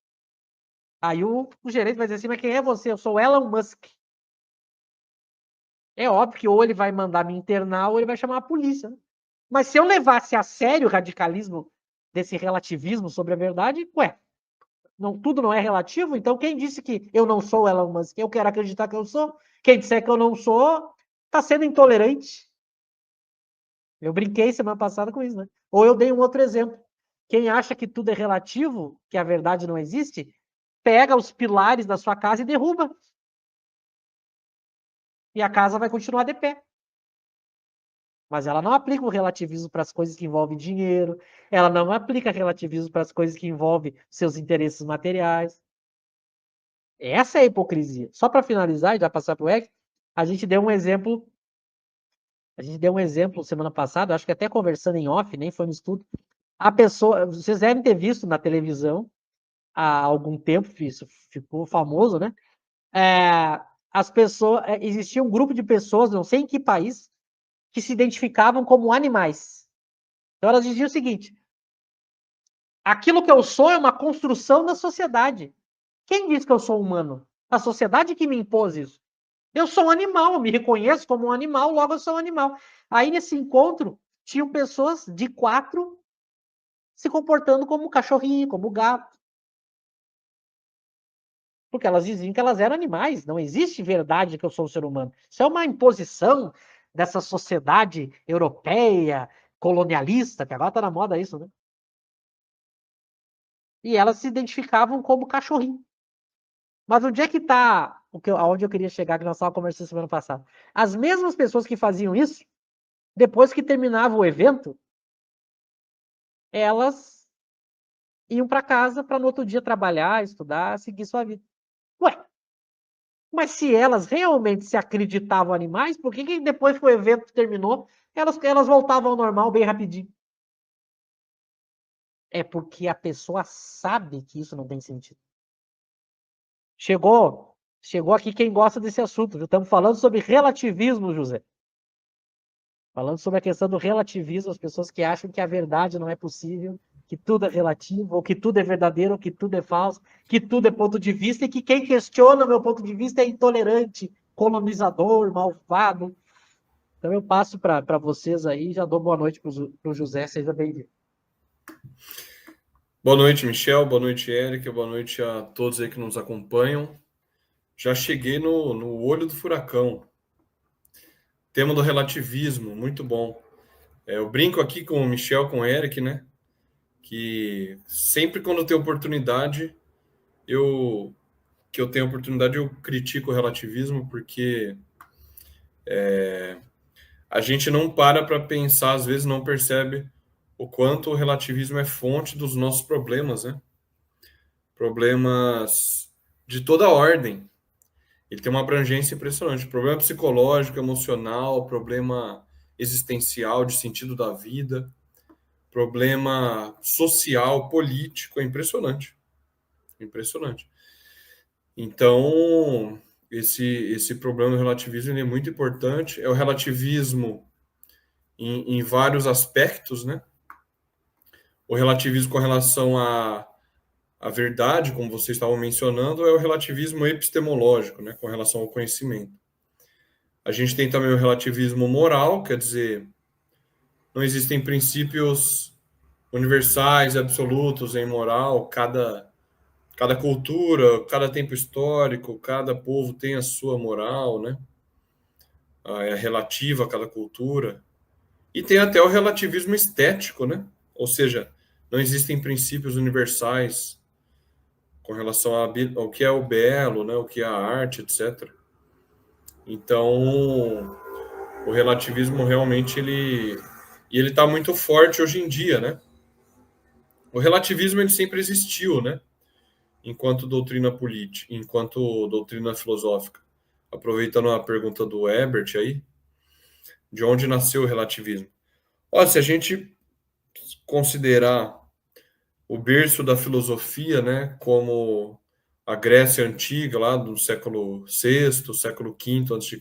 Aí o gerente vai dizer assim, mas quem é você? Eu sou Elon Musk. É óbvio que ou ele vai mandar me internar ou ele vai chamar a polícia. Né? Mas se eu levasse a sério o radicalismo desse relativismo sobre a verdade, ué, tudo não é relativo? Então quem disse que eu não sou Elon Musk? Eu quero acreditar que eu sou. Quem disser que eu não sou, está sendo intolerante. Eu brinquei semana passada com isso, né? Ou eu dei um outro exemplo. Quem acha que tudo é relativo, que a verdade não existe, pega os pilares da sua casa e derruba. E a casa vai continuar de pé. Mas ela não aplica o relativismo para as coisas que envolvem dinheiro, ela não aplica relativismo para as coisas que envolvem seus interesses materiais. Essa é a hipocrisia. Só para finalizar e já passar para o Eric, a gente deu um exemplo semana passada, acho que até conversando em off, nem foi no estudo. A pessoa, vocês devem ter visto na televisão há algum tempo, isso ficou famoso, né? As pessoas, existia um grupo de pessoas, não sei em que país, que se identificavam como animais. Então elas diziam o seguinte: aquilo que eu sou é uma construção da sociedade. Quem diz que eu sou humano? A sociedade que me impôs isso. Eu sou um animal, eu me reconheço como um animal, logo eu sou um animal. Aí nesse encontro, tinham pessoas de 4 se comportando como cachorrinho, como gato. Porque elas diziam que elas eram animais. Não existe verdade que eu sou um ser humano. Isso é uma imposição dessa sociedade europeia, colonialista, que agora está na moda isso, né? E elas se identificavam como cachorrinho. Mas onde é que está aonde eu queria chegar, que nós estávamos conversando semana passada? As mesmas pessoas que faziam isso, depois que terminava o evento, elas iam para casa para no outro dia trabalhar, estudar, seguir sua vida. Ué, mas se elas realmente se acreditavam animais, por que depois que o evento terminou, elas voltavam ao normal bem rapidinho? É porque a pessoa sabe que isso não tem sentido. Chegou aqui quem gosta desse assunto, viu? Estamos falando sobre relativismo, José. Falando sobre a questão do relativismo, as pessoas que acham que a verdade não é possível, que tudo é relativo, ou que tudo é verdadeiro, ou que tudo é falso, que tudo é ponto de vista, e que quem questiona o meu ponto de vista é intolerante, colonizador, malvado. Então eu passo para vocês aí, já dou boa noite para o José, seja bem-vindo. Boa noite, Michel, boa noite, Érica, boa noite a todos aí que nos acompanham. Já cheguei no olho do furacão. Tema do relativismo, muito bom. Eu brinco aqui com o Michel, com o Eric, né? Que sempre quando eu tenho oportunidade, eu critico o relativismo, porque a gente não para pensar, às vezes não percebe o quanto o relativismo é fonte dos nossos problemas, né? Problemas de toda ordem. Ele tem uma abrangência impressionante. Problema psicológico, emocional, problema existencial, de sentido da vida, problema social, político, é impressionante. Impressionante. Então, esse problema do relativismo ele é muito importante. É o relativismo em vários aspectos, né? O relativismo com relação à verdade, como vocês estavam mencionando, é o relativismo epistemológico, né? Com relação ao conhecimento. A gente tem também o relativismo moral, quer dizer, não existem princípios universais, absolutos em moral, cada cultura, cada tempo histórico, cada povo tem a sua moral, né? É relativa a cada cultura. E tem até o relativismo estético, né? Ou seja, não existem princípios universais com relação ao que é o belo, né? O que é a arte, etc. Então, o relativismo realmente ele está muito forte hoje em dia, né? O relativismo ele sempre existiu, né? Enquanto doutrina política, enquanto doutrina filosófica. Aproveitando a pergunta do Ebert aí, de onde nasceu o relativismo? Olha, se a gente considerar o berço da filosofia, né, como a Grécia antiga, lá do século VI, século V a.C.,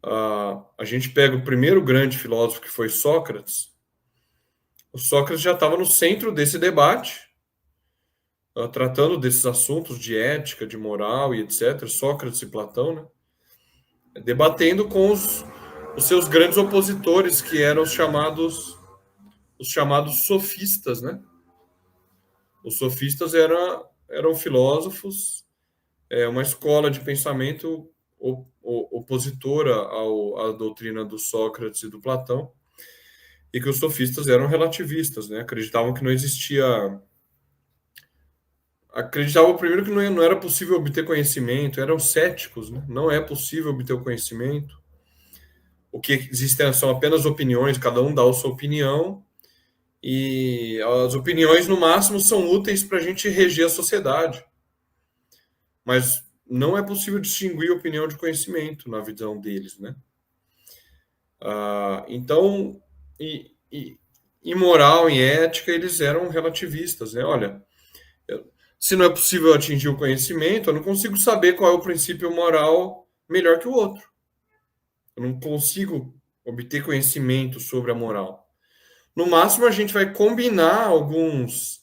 A gente pega o primeiro grande filósofo, que foi Sócrates. O Sócrates já estava no centro desse debate, tratando desses assuntos de ética, de moral e etc. Sócrates e Platão, né? Debatendo com os seus grandes opositores, que eram os chamados sofistas, né? Os sofistas eram filósofos, uma escola de pensamento opositora à doutrina do Sócrates e do Platão, e que os sofistas eram relativistas, né? Acreditavam que não existia... Acreditavam primeiro que não era possível obter conhecimento, eram céticos, né? Não é possível obter o conhecimento. O que existem são apenas opiniões, cada um dá a sua opinião, e as opiniões, no máximo, são úteis para a gente reger a sociedade. Mas não é possível distinguir opinião de conhecimento na visão deles, né? Então, em moral, em ética, eles eram relativistas, né? Olha, se não é possível atingir o conhecimento, eu não consigo saber qual é o princípio moral melhor que o outro. Eu não consigo obter conhecimento sobre a moral. No máximo, a gente vai combinar alguns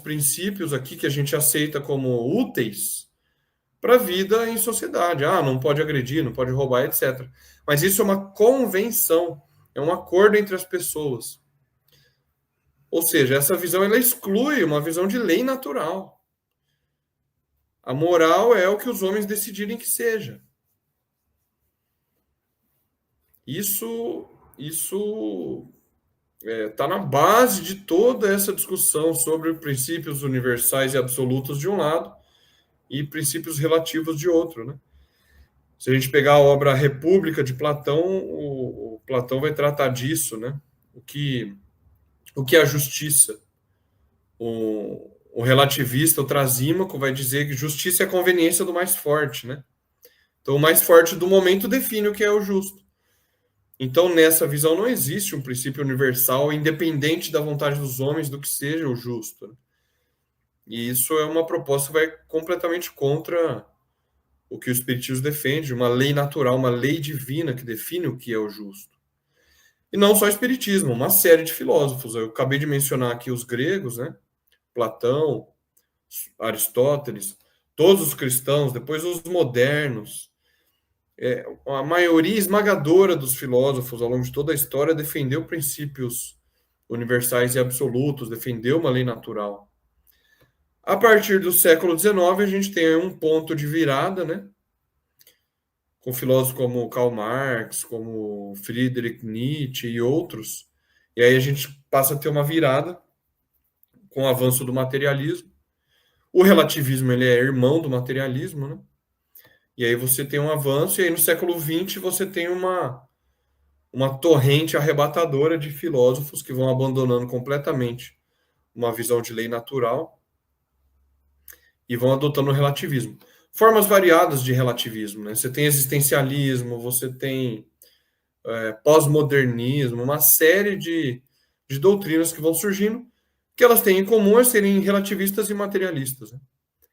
princípios aqui que a gente aceita como úteis para a vida em sociedade. Não pode agredir, não pode roubar, etc. Mas isso é uma convenção, é um acordo entre as pessoas. Ou seja, essa visão ela exclui uma visão de lei natural. A moral é o que os homens decidirem que seja. Isso está na base de toda essa discussão sobre princípios universais e absolutos de um lado e princípios relativos de outro, né? Se a gente pegar a obra República de Platão, o Platão vai tratar disso, né? O que é a justiça? O relativista, o Trasímaco, vai dizer que justiça é a conveniência do mais forte, né? Então, o mais forte do momento define o que é o justo. Então, nessa visão, não existe um princípio universal independente da vontade dos homens do que seja o justo, né? E isso é uma proposta que vai completamente contra o que o Espiritismo defende, uma lei natural, uma lei divina que define o que é o justo. E não só o Espiritismo, uma série de filósofos. Eu acabei de mencionar aqui os gregos, né? Platão, Aristóteles, todos os cristãos, depois os modernos. A maioria esmagadora dos filósofos ao longo de toda a história defendeu princípios universais e absolutos, defendeu uma lei natural. A partir do século XIX, a gente tem um ponto de virada, né? Com filósofos como Karl Marx, como Friedrich Nietzsche e outros. E aí a gente passa a ter uma virada com o avanço do materialismo. O relativismo ele é irmão do materialismo, né? E aí você tem um avanço, e aí no século XX você tem uma torrente arrebatadora de filósofos que vão abandonando completamente uma visão de lei natural e vão adotando o relativismo. Formas variadas de relativismo, né? Você tem existencialismo, você tem pós-modernismo, uma série de doutrinas que vão surgindo, que elas têm em comum é serem relativistas e materialistas, né?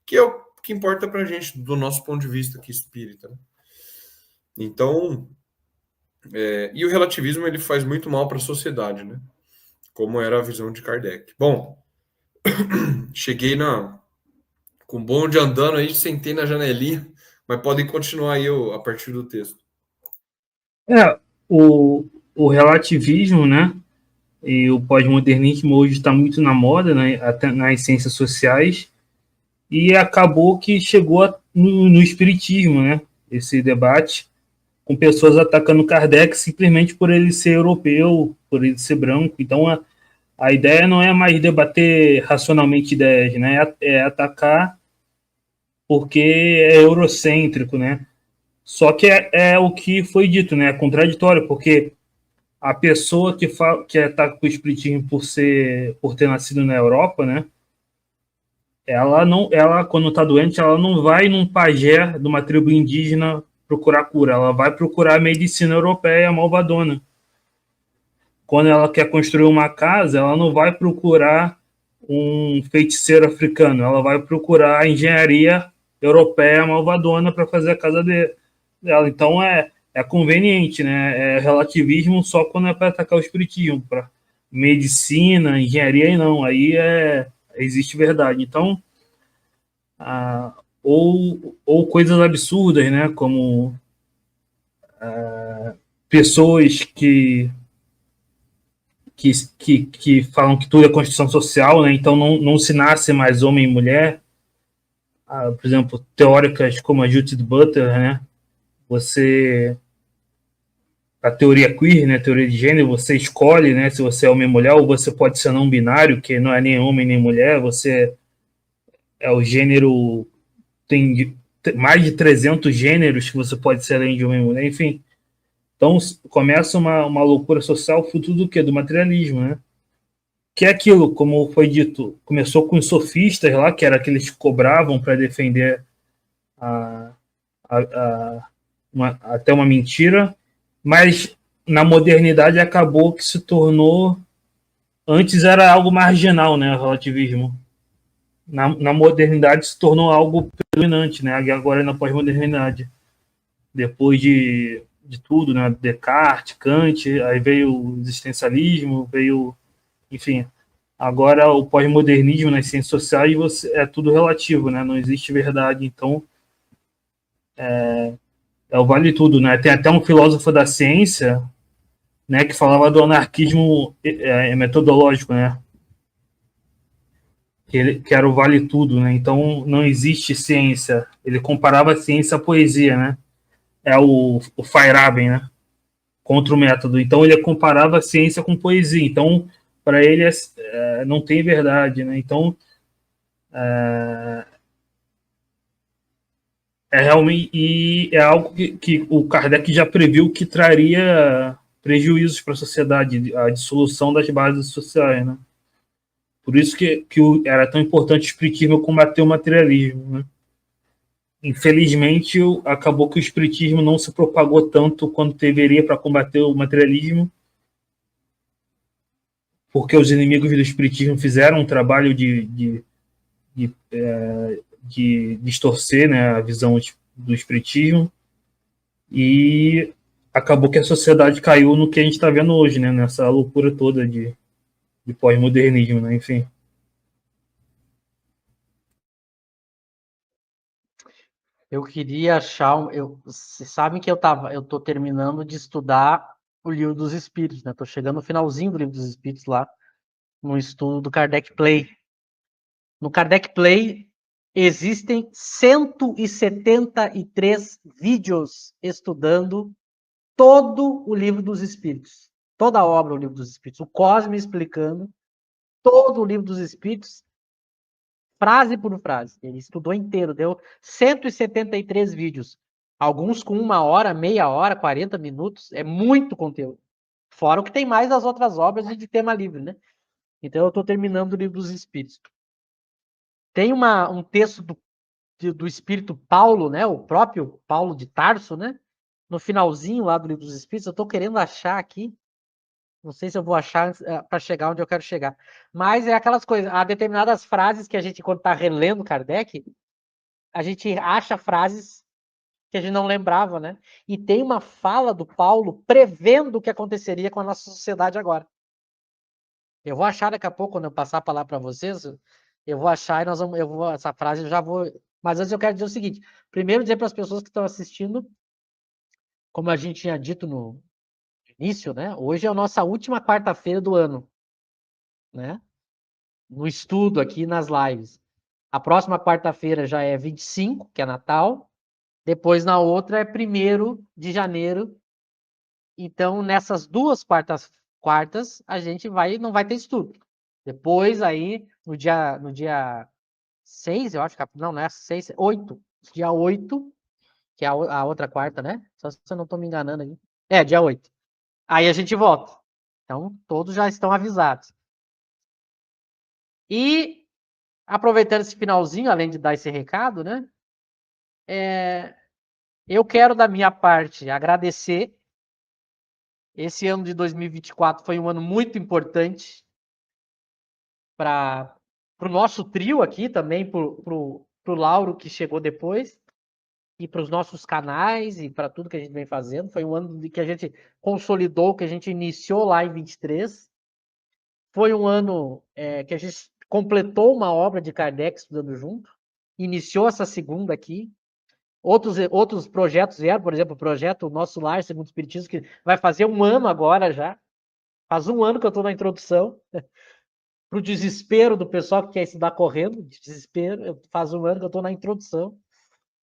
Que é o que importa para a gente, do nosso ponto de vista aqui espírita, né? Então, e o relativismo ele faz muito mal para a sociedade, né? Como era a visão de Kardec. Bom, cheguei com o bonde andando aí, sentei na janelinha, mas podem continuar aí a partir do texto. O relativismo, né? E o pós-modernismo hoje está muito na moda, né? Até nas ciências sociais, e acabou que chegou no espiritismo, né? Esse debate, com pessoas atacando Kardec simplesmente por ele ser europeu, por ele ser branco. Então, a ideia não é mais debater racionalmente ideias, né? É atacar porque é eurocêntrico, né? Só que é o que foi dito, né? É contraditório, porque a pessoa que ataca o espiritismo por ter nascido na Europa, né? Ela quando está doente, ela não vai num pajé de uma tribo indígena procurar cura, ela vai procurar a medicina europeia malvadona. Quando ela quer construir uma casa, ela não vai procurar um feiticeiro africano, ela vai procurar a engenharia europeia malvadona para fazer a casa dela. Então é conveniente, né? É relativismo só quando é para atacar o espiritismo, para medicina, engenharia, e não. Aí existe verdade. Então, ou coisas absurdas, né? Como pessoas que falam que tudo é construção social, né? Então não se nasce mais homem e mulher. Por exemplo, teóricas como a Judith Butler, né? A teoria queer, né? A teoria de gênero, você escolhe, né? Se você é homem ou mulher, ou você pode ser não binário, que não é nem homem nem mulher. Você é o gênero, tem mais de 300 gêneros que você pode ser além de homem e mulher, enfim. Então começa uma loucura social fruto do quê? Do materialismo, né? Que é aquilo, como foi dito, começou com os sofistas lá, que era que eles cobravam para defender a, até uma mentira, mas na modernidade acabou que se tornou. Antes era algo marginal, né? O relativismo. Na modernidade se tornou algo predominante, né? Agora na pós-modernidade. Depois de tudo, né? Descartes, Kant, aí veio o existencialismo, veio, enfim. Agora o pós-modernismo nas ciências sociais é tudo relativo, né? Não existe verdade. Então é o vale tudo, né? Tem até um filósofo da ciência, né, que falava do anarquismo metodológico, né? Que era o vale tudo, né? Então não existe ciência. Ele comparava a ciência à poesia, né? É o Feyerabend, né? Contra o método. Então ele comparava a ciência com poesia. Então para ele não tem verdade, né? Então realmente e é algo que o Kardec já previu que traria prejuízos para a sociedade, a dissolução das bases sociais, né? Por isso que era tão importante o espiritismo combater o materialismo, né? Infelizmente, acabou que o espiritismo não se propagou tanto quanto deveria para combater o materialismo, porque os inimigos do espiritismo fizeram um trabalho de distorcer, né, a visão do espiritismo, e acabou que a sociedade caiu no que a gente está vendo hoje, né, nessa loucura toda de pós-modernismo, né, enfim. Eu queria achar. Vocês sabem que eu tô terminando de estudar o Livro dos Espíritos, né? Tô chegando no finalzinho do Livro dos Espíritos lá, no estudo do Kardec Play. No Kardec Play existem 173 vídeos estudando todo o Livro dos Espíritos, toda a obra do Livro dos Espíritos, o Cosme explicando todo o Livro dos Espíritos, frase por frase. Ele estudou inteiro, deu 173 vídeos. Alguns com 1 hora, meia hora, 40 minutos. É muito conteúdo. Fora o que tem mais das outras obras de tema livre, né? Então eu estou terminando o Livro dos Espíritos. Tem um texto do Espírito Paulo, né? O próprio Paulo de Tarso, né? No finalzinho lá do Livro dos Espíritos. Eu estou querendo achar aqui. Não sei se eu vou achar para chegar onde eu quero chegar. Mas é aquelas coisas, há determinadas frases que a gente, quando está relendo Kardec, a gente acha frases que a gente não lembrava, né? E tem uma fala do Paulo prevendo o que aconteceria com a nossa sociedade agora. Eu vou achar daqui a pouco, quando eu passar a palavra para vocês, eu vou achar e essa frase eu já vou. Mas antes eu quero dizer o seguinte: primeiro, dizer para as pessoas que estão assistindo, como a gente tinha dito no início, né? Hoje é a nossa última quarta-feira do ano, né? No estudo aqui nas lives. A próxima quarta-feira já é 25, que é Natal. Depois na outra é 1º de janeiro. Então, nessas duas quartas a gente não vai ter estudo. Depois aí, no dia 6, eu acho que não é 6, 8. Dia 8, que é a outra quarta, né? Só se eu não estou me enganando aí. É, dia 8. Aí a gente volta. Então, todos já estão avisados. E, aproveitando esse finalzinho, além de dar esse recado, né? Eu quero, da minha parte, agradecer. Esse ano de 2024 foi um ano muito importante para o nosso trio aqui, também para o Lauro, que chegou depois. e para os nossos canais e para tudo que a gente vem fazendo. Foi um ano que a gente consolidou, que a gente iniciou lá em 23. Foi um ano que a gente completou uma obra de Kardec estudando junto, iniciou essa segunda aqui. Outros projetos vieram, por exemplo, o projeto Nosso Lar Segundo o Espiritismo, que vai fazer um ano agora já. Faz um ano que eu estou na introdução. Para o desespero do pessoal que quer estudar correndo, desespero, faz um ano que eu estou na introdução.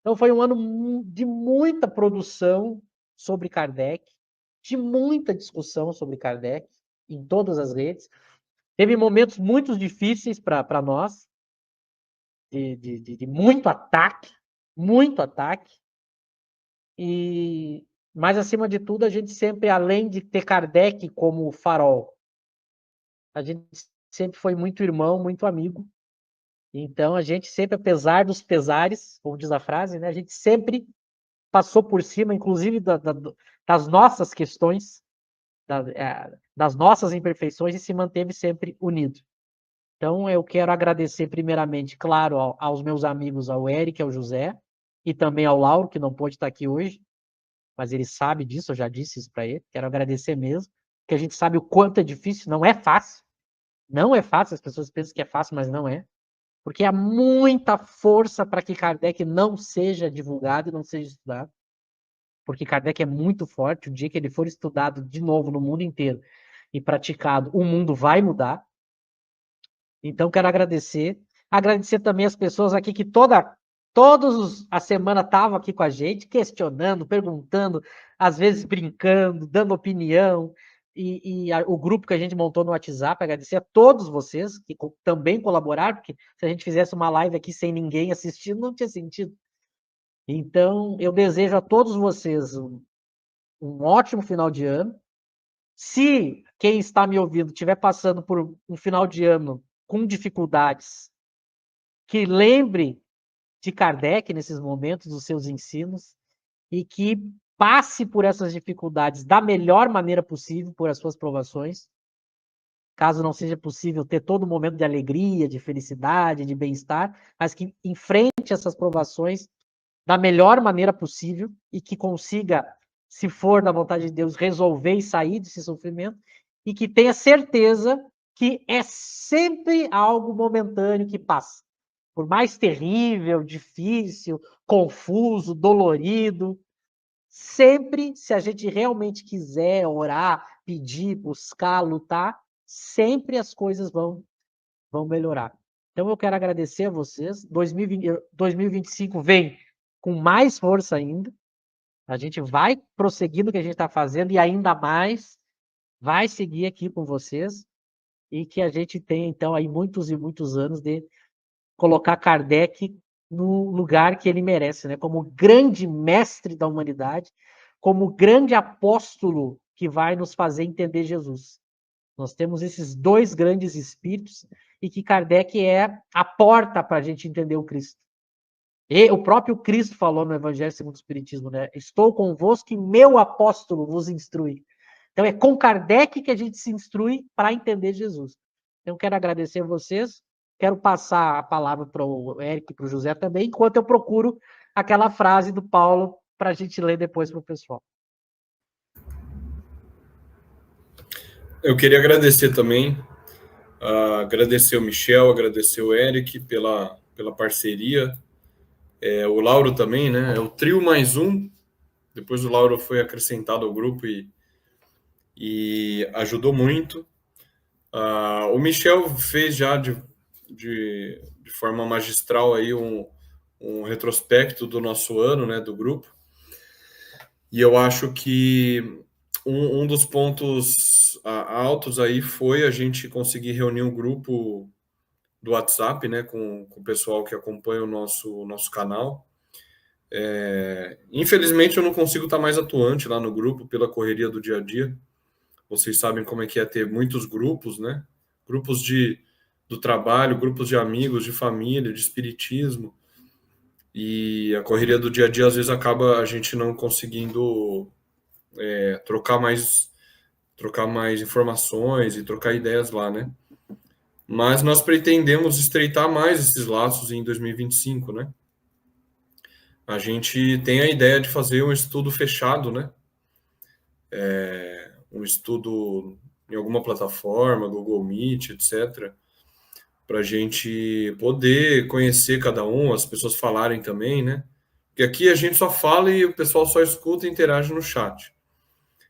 Então foi um ano de muita produção sobre Kardec, de muita discussão sobre Kardec em todas as redes. Teve momentos muito difíceis para nós, de muito ataque, mas acima de tudo a gente sempre, além de ter Kardec como farol, a gente sempre foi muito irmão, muito amigo. Então a gente sempre, apesar dos pesares, como diz a frase, né, a gente sempre passou por cima, inclusive das nossas questões, das nossas imperfeições, e se manteve sempre unido. Então, eu quero agradecer primeiramente, claro, aos meus amigos, ao Eric, ao José, e também ao Lauro, que não pôde estar aqui hoje, mas ele sabe disso, eu já disse isso para ele. Quero agradecer mesmo, porque a gente sabe o quanto é difícil, não é fácil. Não é fácil, as pessoas pensam que é fácil, mas não é. Porque há muita força para que Kardec não seja divulgado e não seja estudado. Porque Kardec é muito forte, o dia que ele for estudado de novo no mundo inteiro e praticado, o mundo vai mudar. Então, quero agradecer. Agradecer também as pessoas aqui que todos a semana estavam aqui com a gente, questionando, perguntando, às vezes brincando, dando opinião. O grupo que a gente montou no WhatsApp, agradecer a todos vocês que também colaboraram, porque se a gente fizesse uma live aqui sem ninguém assistindo, não tinha sentido. Então, eu desejo a todos vocês um ótimo final de ano. Se quem está me ouvindo estiver passando por um final de ano com dificuldades, que lembre de Kardec nesses momentos, dos seus ensinos, e que passe por essas dificuldades da melhor maneira possível, por as suas provações. Caso não seja possível ter todo momento de alegria, de felicidade, de bem-estar, mas que enfrente essas provações da melhor maneira possível e que consiga, se for da vontade de Deus, resolver e sair desse sofrimento, e que tenha certeza que é sempre algo momentâneo que passa. Por mais terrível, difícil, confuso, dolorido, sempre, se a gente realmente quiser orar, pedir, buscar, lutar, sempre as coisas vão melhorar. Então eu quero agradecer a vocês. 2025 vem com mais força ainda. A gente vai prosseguindo o que a gente está fazendo e ainda mais vai seguir aqui com vocês, e que a gente tenha, então, aí muitos e muitos anos de colocar Kardec no lugar que ele merece, né? Como grande mestre da humanidade, como grande apóstolo que vai nos fazer entender Jesus. Nós temos esses dois grandes espíritos, e que Kardec é a porta para a gente entender o Cristo. E o próprio Cristo falou no Evangelho segundo o Espiritismo, né? Estou convosco e meu apóstolo vos instrui. Então é com Kardec que a gente se instrui para entender Jesus. Então quero agradecer a vocês, quero passar a palavra para o Eric e para o José também, enquanto eu procuro aquela frase do Paulo para a gente ler depois para o pessoal. Eu queria agradecer também, agradecer o Michel, agradecer o Eric pela parceria, o Lauro também, né? É o trio mais um. Depois o Lauro foi acrescentado ao grupo e ajudou muito. O Michel fez já de forma magistral aí um retrospecto do nosso ano, né, do grupo. E eu acho que um dos pontos altos aí foi a gente conseguir reunir um grupo do WhatsApp, né, com o pessoal que acompanha o nosso canal. Infelizmente eu não consigo estar mais atuante lá no grupo pela correria do dia a dia. Vocês sabem como é que é ter muitos grupos, né? Grupos do trabalho, grupos de amigos, de família, de espiritismo. E a correria do dia a dia às vezes acaba a gente não conseguindo trocar mais informações e trocar ideias lá, né? Mas nós pretendemos estreitar mais esses laços em 2025, né? a gente tem a ideia de fazer um estudo fechado, né? Um estudo em alguma plataforma, Google Meet, etc., para a gente poder conhecer cada um, as pessoas falarem também, né? Porque aqui a gente só fala e o pessoal só escuta e interage no chat.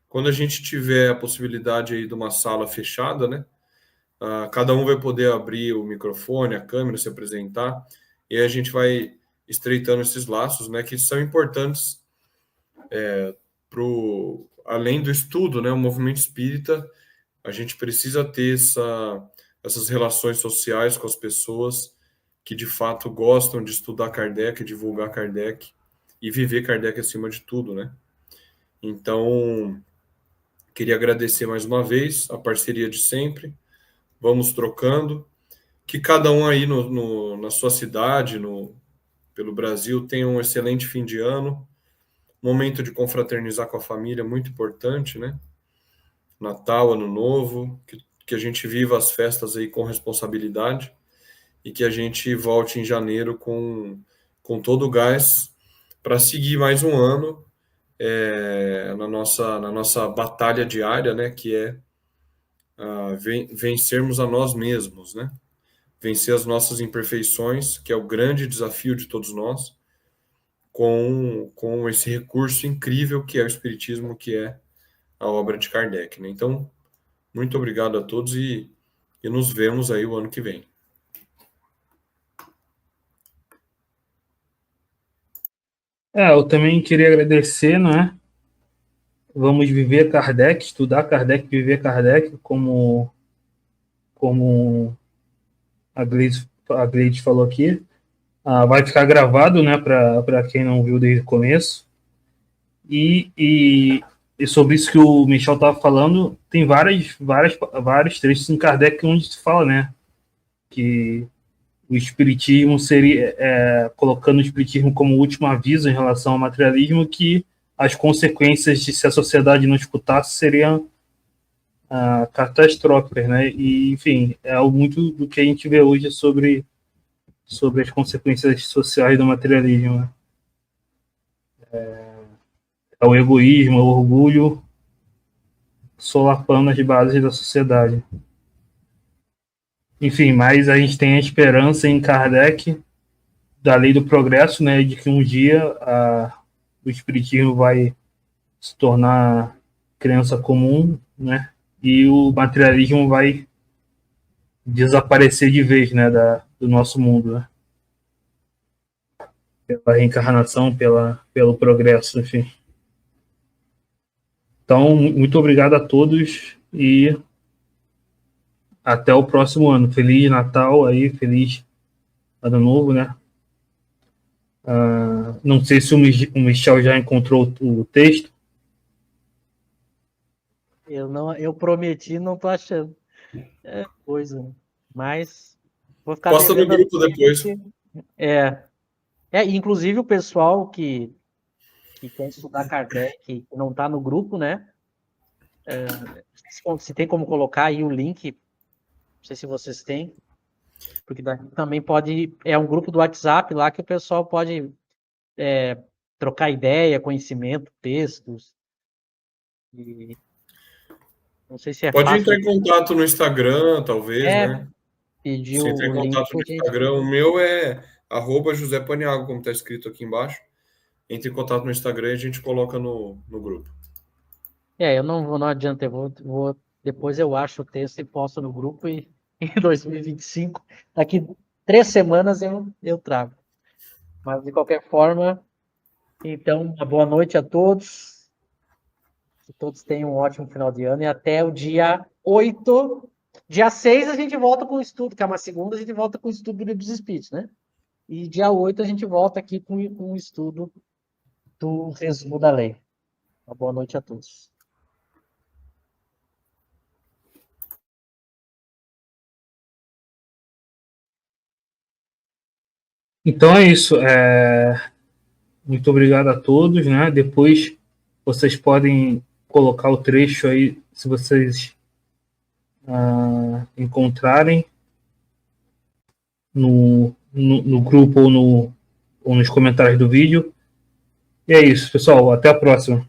Quando a gente tiver a possibilidade aí de uma sala fechada, né? Cada um vai poder abrir o microfone, a câmera, se apresentar, e aí a gente vai estreitando esses laços, né? Que são importantes além do estudo, né? O movimento espírita, a gente precisa ter essas relações sociais com as pessoas que de fato gostam de estudar Kardec, divulgar Kardec e viver Kardec acima de tudo, né? Então, queria agradecer mais uma vez a parceria de sempre. Vamos trocando. Que cada um aí na sua cidade, pelo Brasil, tenha um excelente fim de ano. Momento de confraternizar com a família, muito importante, né? Natal, Ano Novo, que a gente viva as festas aí com responsabilidade e que a gente volte em janeiro com todo o gás para seguir mais um ano na nossa batalha diária, né? Que é vencermos a nós mesmos, né? Vencer as nossas imperfeições, que é o grande desafio de todos nós, com esse recurso incrível que é o Espiritismo, que é a obra de Kardec, né? Então, muito obrigado a todos e nos vemos aí o ano que vem. Eu também queria agradecer, não é? Vamos viver Kardec, estudar Kardec, viver Kardec, como a Gleides falou aqui. Vai ficar gravado, né, para quem não viu desde o começo. E sobre isso que o Michel estava falando, tem vários trechos em Kardec onde se fala, né, que o Espiritismo seria, colocando o Espiritismo como último aviso em relação ao materialismo, que as consequências de se a sociedade não escutasse seriam catastróficas, né? E, enfim, é muito do que a gente vê hoje sobre as consequências sociais do materialismo, né? É o egoísmo, o orgulho solapando as bases da sociedade. Enfim, mas a gente tem a esperança em Kardec da lei do progresso, né, de que um dia o espiritismo vai se tornar crença comum, né, e o materialismo vai desaparecer de vez, né, do nosso mundo, né, pela reencarnação, pelo progresso, enfim. Então, muito obrigado a todos e até o próximo ano. Feliz Natal aí, feliz Ano Novo, né? Não sei se o Michel já encontrou o texto. Eu prometi, não tô achando. É coisa. Mas vou ficar Posta no devendo grupo depois. Inclusive o pessoal que quer estudar Kardec, que não está no grupo, né? Se tem como colocar aí o link, não sei se vocês têm, porque também pode. É um grupo do WhatsApp lá que o pessoal pode trocar ideia, conhecimento, textos. E não sei se é Pode fácil. entrar em contato no Instagram, talvez, né? Pedir Você entrar em o link contato no por gente. Instagram, o meu é @José Paniago, como está escrito aqui embaixo. Entre em contato no Instagram e a gente coloca no grupo. Eu não adianta, depois eu acho o texto e posto no grupo e em 2025, daqui 3 semanas eu trago. Mas de qualquer forma, então, uma boa noite a todos. Que todos tenham um ótimo final de ano e até o dia 8. Dia 6 a gente volta com o estudo, que é uma segunda, a gente volta com o estudo do Livro dos Espíritos, né? E dia 8 a gente volta aqui com o estudo do resumo da lei. Uma boa noite a todos. Então é isso. Muito obrigado a todos, né? Depois vocês podem colocar o trecho aí, se vocês encontrarem no grupo ou nos comentários do vídeo. E é isso, pessoal. Até a próxima.